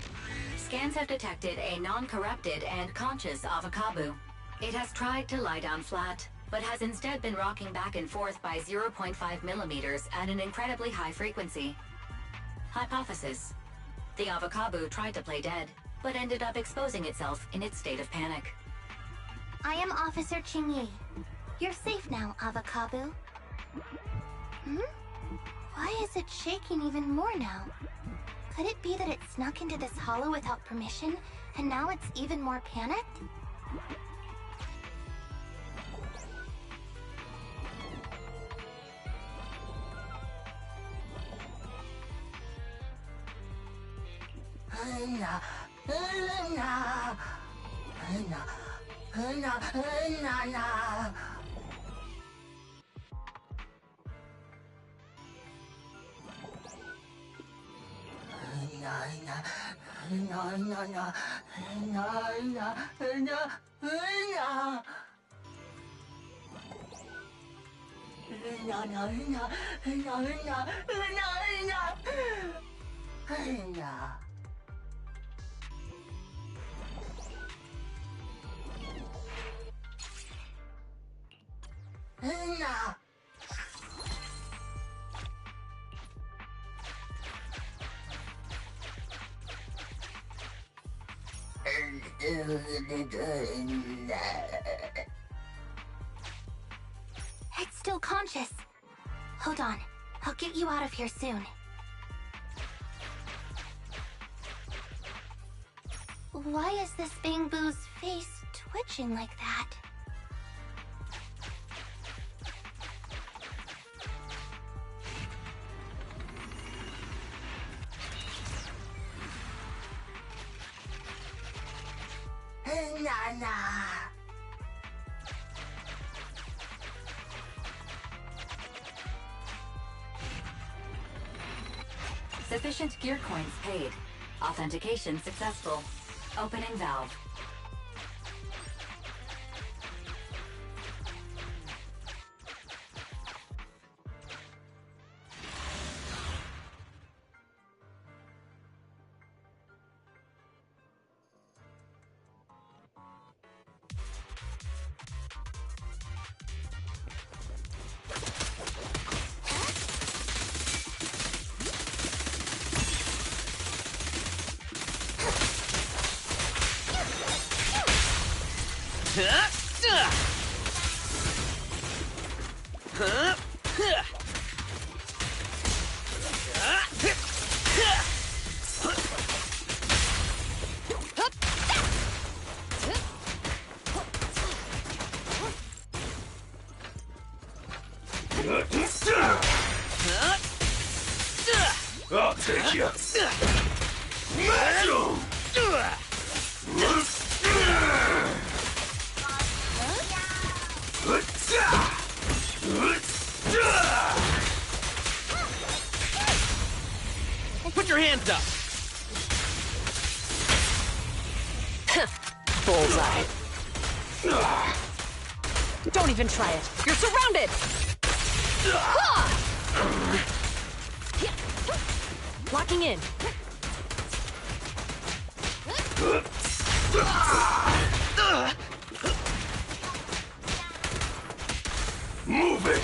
scans have detected a non-corrupted and conscious Avakabu. It has tried to lie down flat, but has instead been rocking back and forth by 0.5 millimeters at an incredibly high frequency. Hypothesis. The Avocabo tried to play dead, but ended up exposing itself in its state of panic. I am Officer Qingyi. You're safe now, Avocabo. Why is it shaking even more now? Could it be that it snuck into this hollow without permission, and now it's even more panicked? It's still conscious. Hold on. I'll get you out of here soon. Why is this Bangboo's face twitching like that? Sufficient gear coins paid. Authentication successful. Opening valve. I'll take you. Put your hands up! Bullseye. Don't even try it. You're surrounded! Locking in. Move it!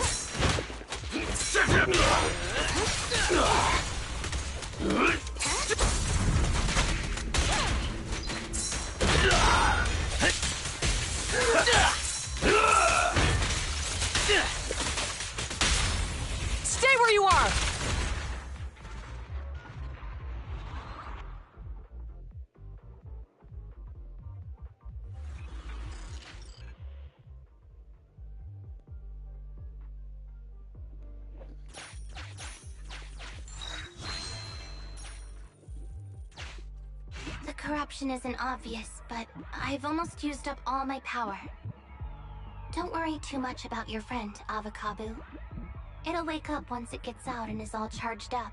Stay where you are! The corruption isn't obvious, but I've almost used up all my power. Don't worry too much about your friend, Avocabo. It'll wake up once it gets out and is all charged up.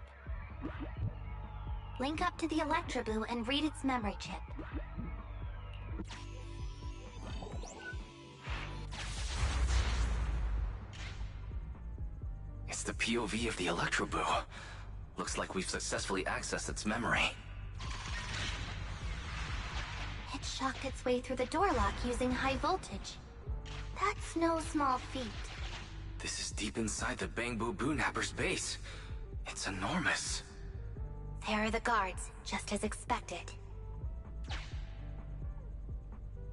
Link up to the Electroboo and read its memory chip. It's the POV of the Electroboo. Looks like we've successfully accessed its memory. It shocked its way through the door lock using high voltage. That's no small feat. This is deep inside the Bangboo Boonapper's base. It's enormous. There are the guards, just as expected.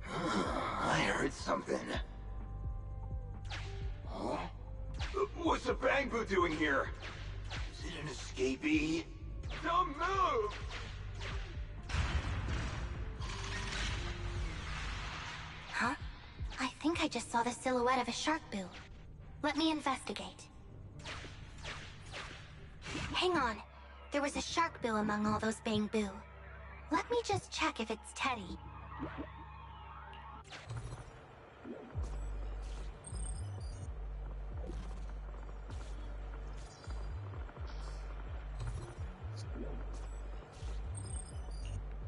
I heard something. Huh? What's the Bangboo doing here? Is it an escapee? Don't move! Huh? I think I just saw the silhouette of a shark boo. Let me investigate. Hang on. There was a shark boo among all those Bangboo. Let me just check if it's Teddy.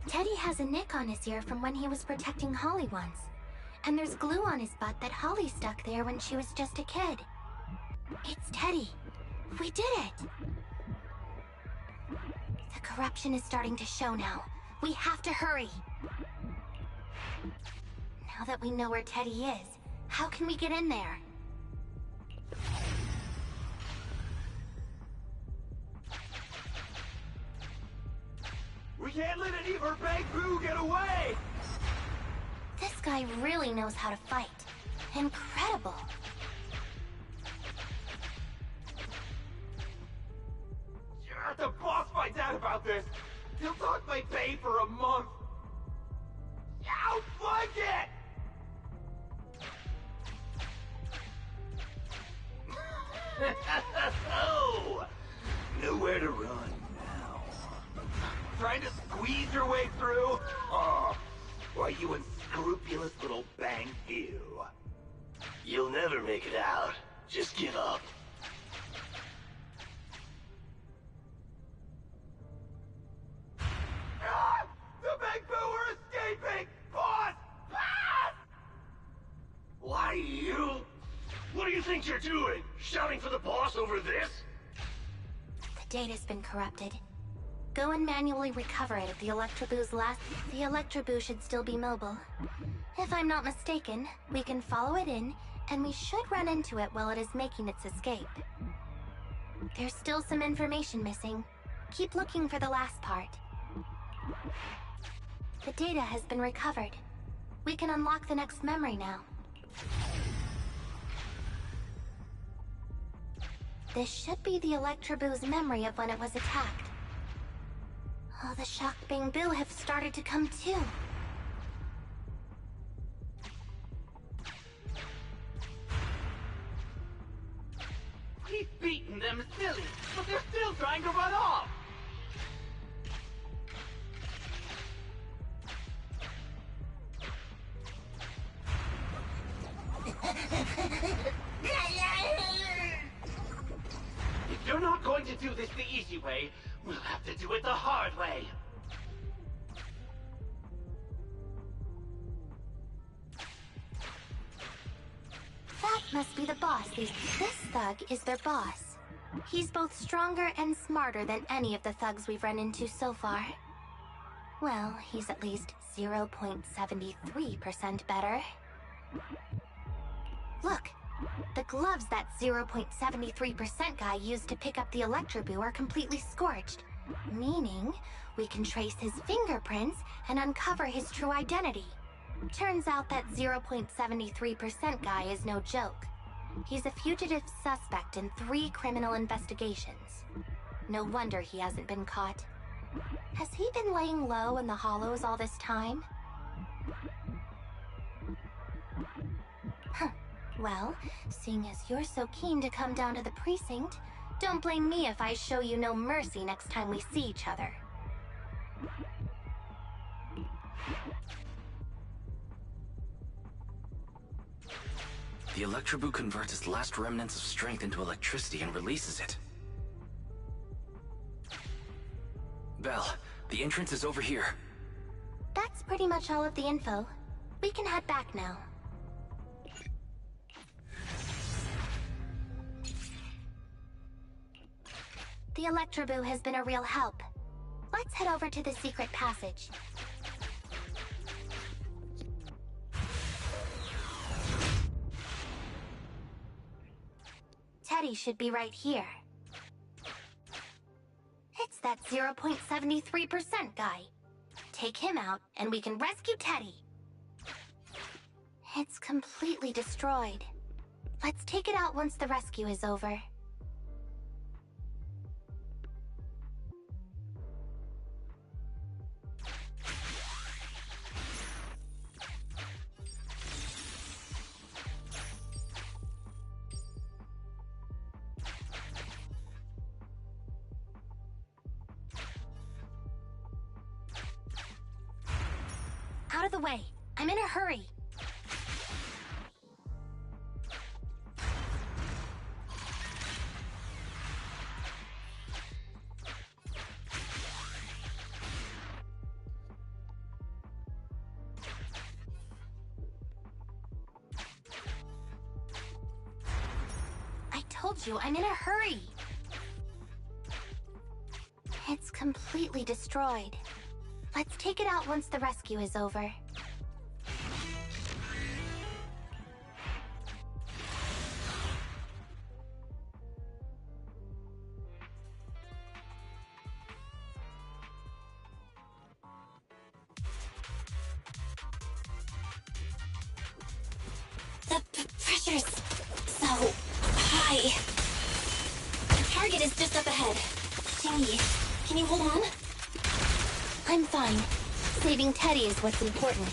Teddy has a nick on his ear from when he was protecting Holly once. And there's glue on his butt that Holly stuck there when she was just a kid. It's Teddy. We did it! The corruption is starting to show now. We have to hurry. Now that we know where Teddy is, how can we get in there? We can't let any of our Bangboo get away! This guy really knows how to fight. Incredible. If the boss finds out about this, he'll talk my pay for a month. Outflank it! Oh, nowhere to run now. Trying to squeeze your way through? Oh, why, you unscrupulous little Bangboo. You'll never make it out. Just give up. Ah! The Bangboo are escaping! Boss! Pass! Why, you? What do you think you're doing? Shouting for the boss over this? The data's been corrupted. Go and manually recover it at the Electroboo's last... The Electroboo should still be mobile. If I'm not mistaken, we can follow it in, and we should run into it while it is making its escape. There's still some information missing. Keep looking for the last part. The data has been recovered. We can unlock the next memory now. This should be the Electroboo's memory of when it was attacked. Oh, the shocked Bangboo have started to come too. We've beaten them silly, but they're still trying to run off! If you're not going to do this the easy way, we'll have to do it the hard way. That must be the boss. This thug is their boss. He's both stronger and smarter than any of the thugs we've run into so far. Well, he's at least 0.73% better. Look, the gloves that 0.73% guy used to pick up the Electroboo are completely scorched, meaning we can trace his fingerprints and uncover his true identity. Turns out that 0.73% guy is no joke. He's a fugitive suspect in 3 criminal investigations. No wonder he hasn't been caught. Has he been laying low in the hollows all this time? Huh. Well, seeing as you're so keen to come down to the precinct, don't blame me if I show you no mercy next time we see each other. The Electroboo converts its last remnants of strength into electricity and releases it. Belle, the entrance is over here. That's pretty much all of the info. We can head back now. The Electroboo has been a real help. Let's head over to the secret passage. Teddy should be right here. It's that 0.73% guy. Take him out, and we can rescue Teddy. It's completely destroyed. Let's take it out once the rescue is over. Out of the way. I'm in a hurry. I told you, I'm in a hurry. It's completely destroyed. Let's take it out once the rescue is over. The pressure's so high. The target is just up ahead. Jingy, can you hold on? I'm fine. Saving Teddy is what's important.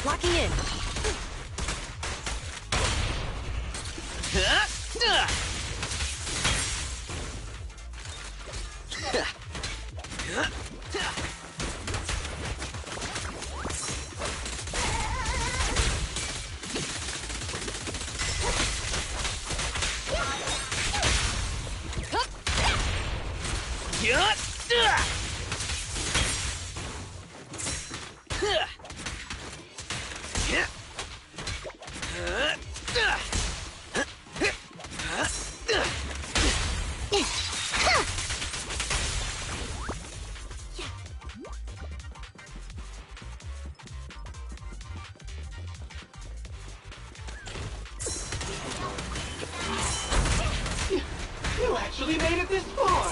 Locking in. You actually made it this far!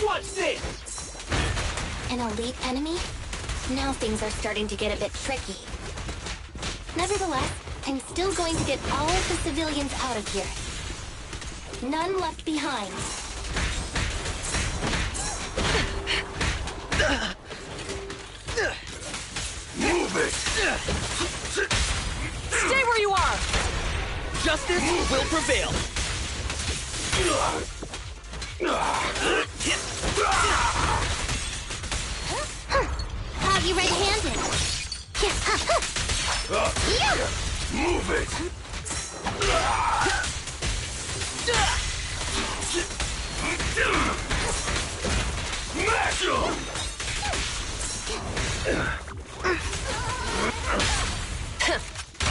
What's this? An elite enemy? Now things are starting to get a bit tricky. Nevertheless, I'm still going to get all of the civilians out of here. None left behind. Move it! Stay where you are! Justice will prevail. Have you red-handed? Move it! Smash him!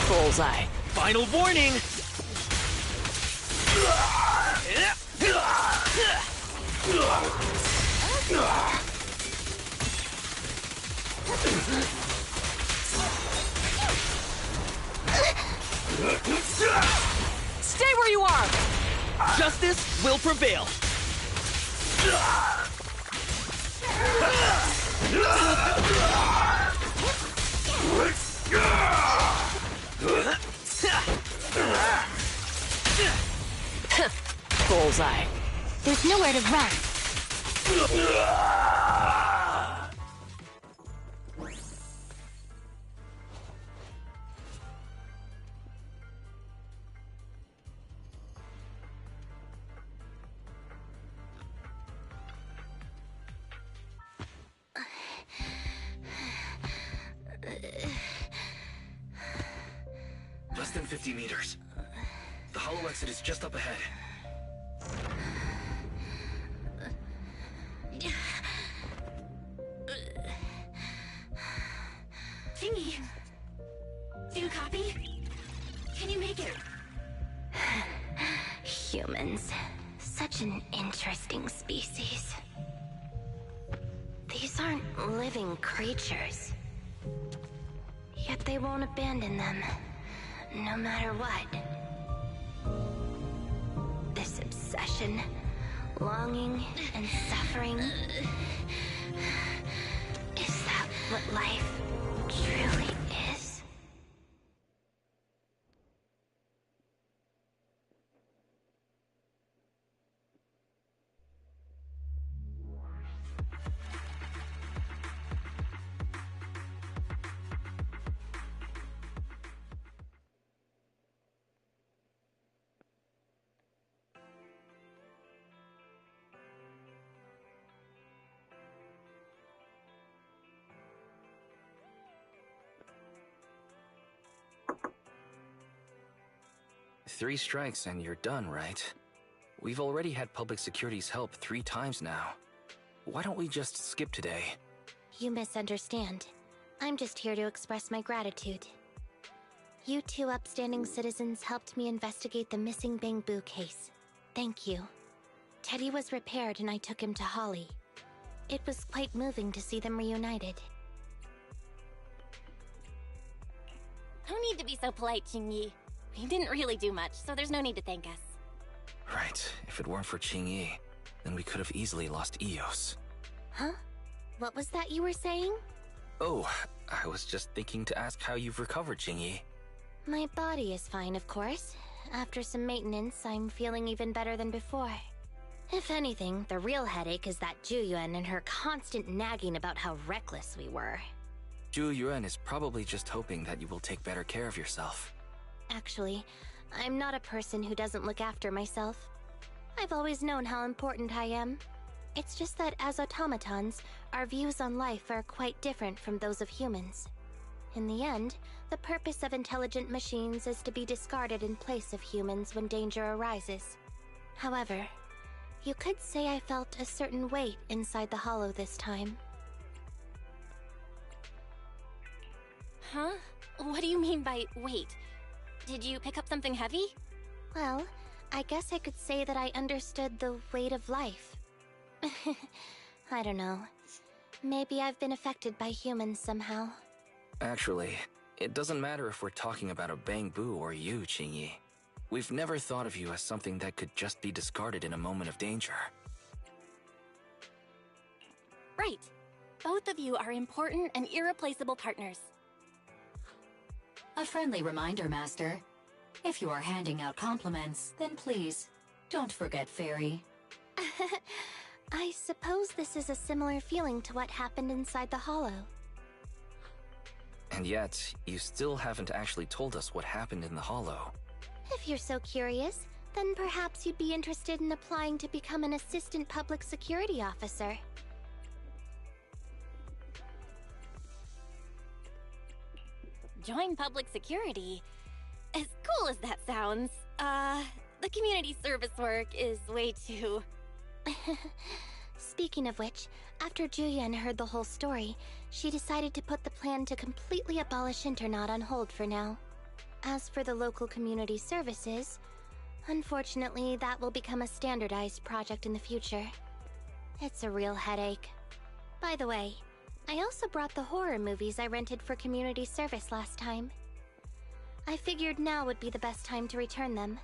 Bullseye. Final warning. Stay where you are! Justice will prevail. Bullseye. There's nowhere to run. Less than 50 meters. The hollow exit is just up ahead. Jingy! Do you copy? Can you make it? Humans. Such an interesting species. These aren't living creatures. Yet they won't abandon them, no matter what. This obsession, longing, and suffering. Is that what life truly is? Three strikes and you're done, right? We've already had public security's help 3 times now. Why don't we just skip today? You misunderstand. I'm just here to express my gratitude. You 2 upstanding citizens helped me investigate the Missing Bangboo case. Thank you. Teddy was repaired and I took him to Holly. It was quite moving to see them reunited. No need to be so polite, Qingyi. We didn't really do much, so there's no need to thank us. Right. If it weren't for Qingyi, then we could have easily lost Eos. Huh? What was that you were saying? Oh, I was just thinking to ask how you've recovered, Qingyi. My body is fine, of course. After some maintenance, I'm feeling even better than before. If anything, the real headache is that Juyuan and her constant nagging about how reckless we were. Juyuan is probably just hoping that you will take better care of yourself. Actually, I'm not a person who doesn't look after myself. I've always known how important I am. It's just that as automatons, our views on life are quite different from those of humans. In the end, the purpose of intelligent machines is to be discarded in place of humans when danger arises. However, you could say I felt a certain weight inside the hollow this time. Huh? What do you mean by weight? Did you pick up something heavy? Well, I guess I could say that I understood the weight of life. I don't know. Maybe I've been affected by humans somehow. Actually, it doesn't matter if we're talking about a Bangboo or you, Qingyi. We've never thought of you as something that could just be discarded in a moment of danger. Right. Both of you are important and irreplaceable partners. A friendly reminder, Master. If you are handing out compliments, then please, don't forget Fairy. I suppose this is a similar feeling to what happened inside the hollow. And yet, you still haven't actually told us what happened in the hollow. If you're so curious, then perhaps you'd be interested in applying to become an assistant public security officer. Join public security? As cool as that sounds, the community service work is way too... Speaking of which, after Julian heard the whole story, she decided to put the plan to completely abolish Internaut on hold for now. As for the local community services, unfortunately that will become a standardized project in the future. It's a real headache. By the way, I also brought the horror movies I rented for community service last time. I figured now would be the best time to return them.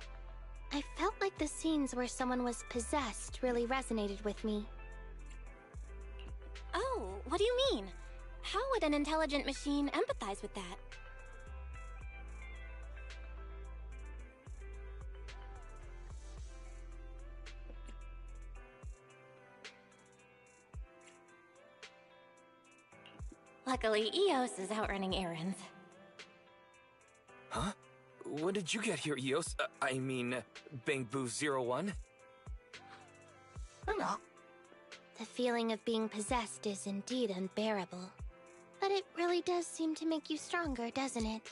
I felt like the scenes where someone was possessed really resonated with me. Oh, what do you mean? How would an intelligent machine empathize with that? Luckily, Eos is out running errands. Huh? When did you get here, Eos? I mean, Bangboo 01? The feeling of being possessed is indeed unbearable. But it really does seem to make you stronger, doesn't it?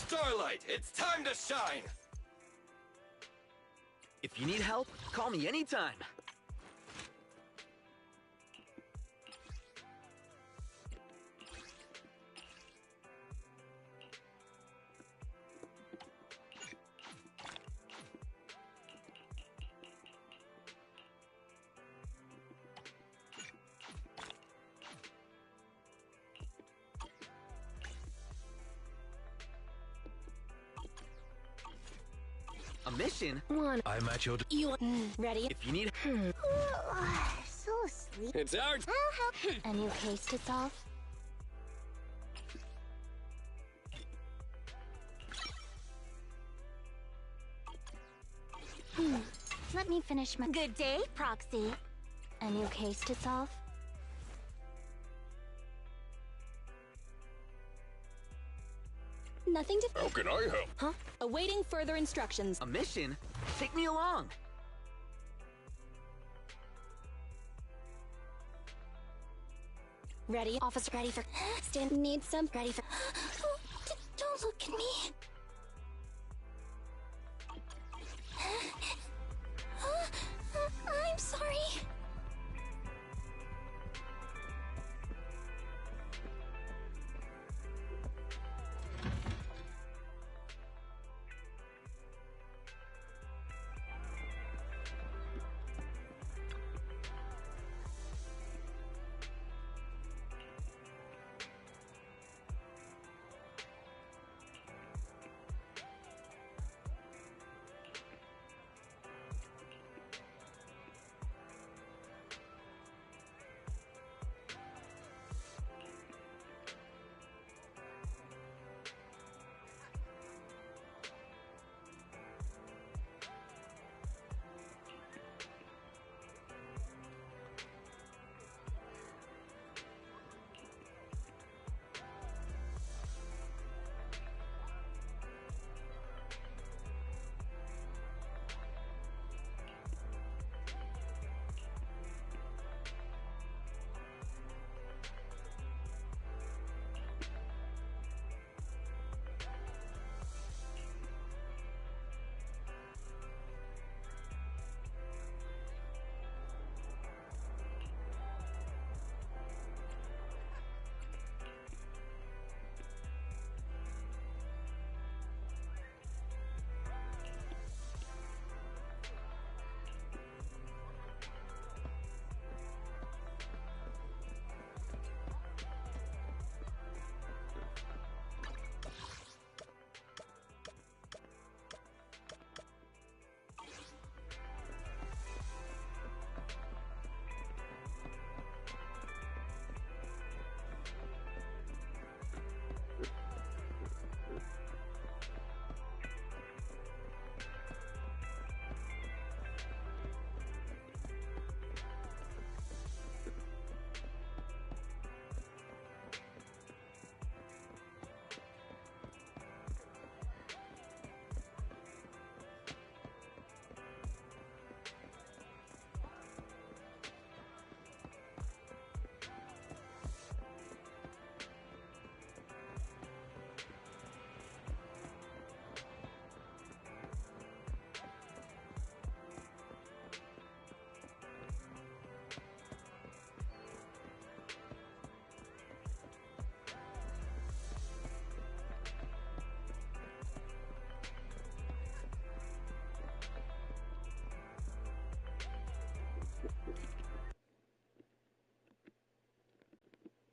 Starlight, it's time to shine! If you need help, call me anytime. A mission? One. I'm at your... You ready? If you need... So sleepy. It's ours! I'll help. A new case to solve? Let me finish my— Good day, Proxy. A new case to solve? Nothing to— How can I help? Huh? Awaiting further instructions. A mission? Take me along. Ready? Officer ready for— Stand. Need some. Ready for— Don't look at me.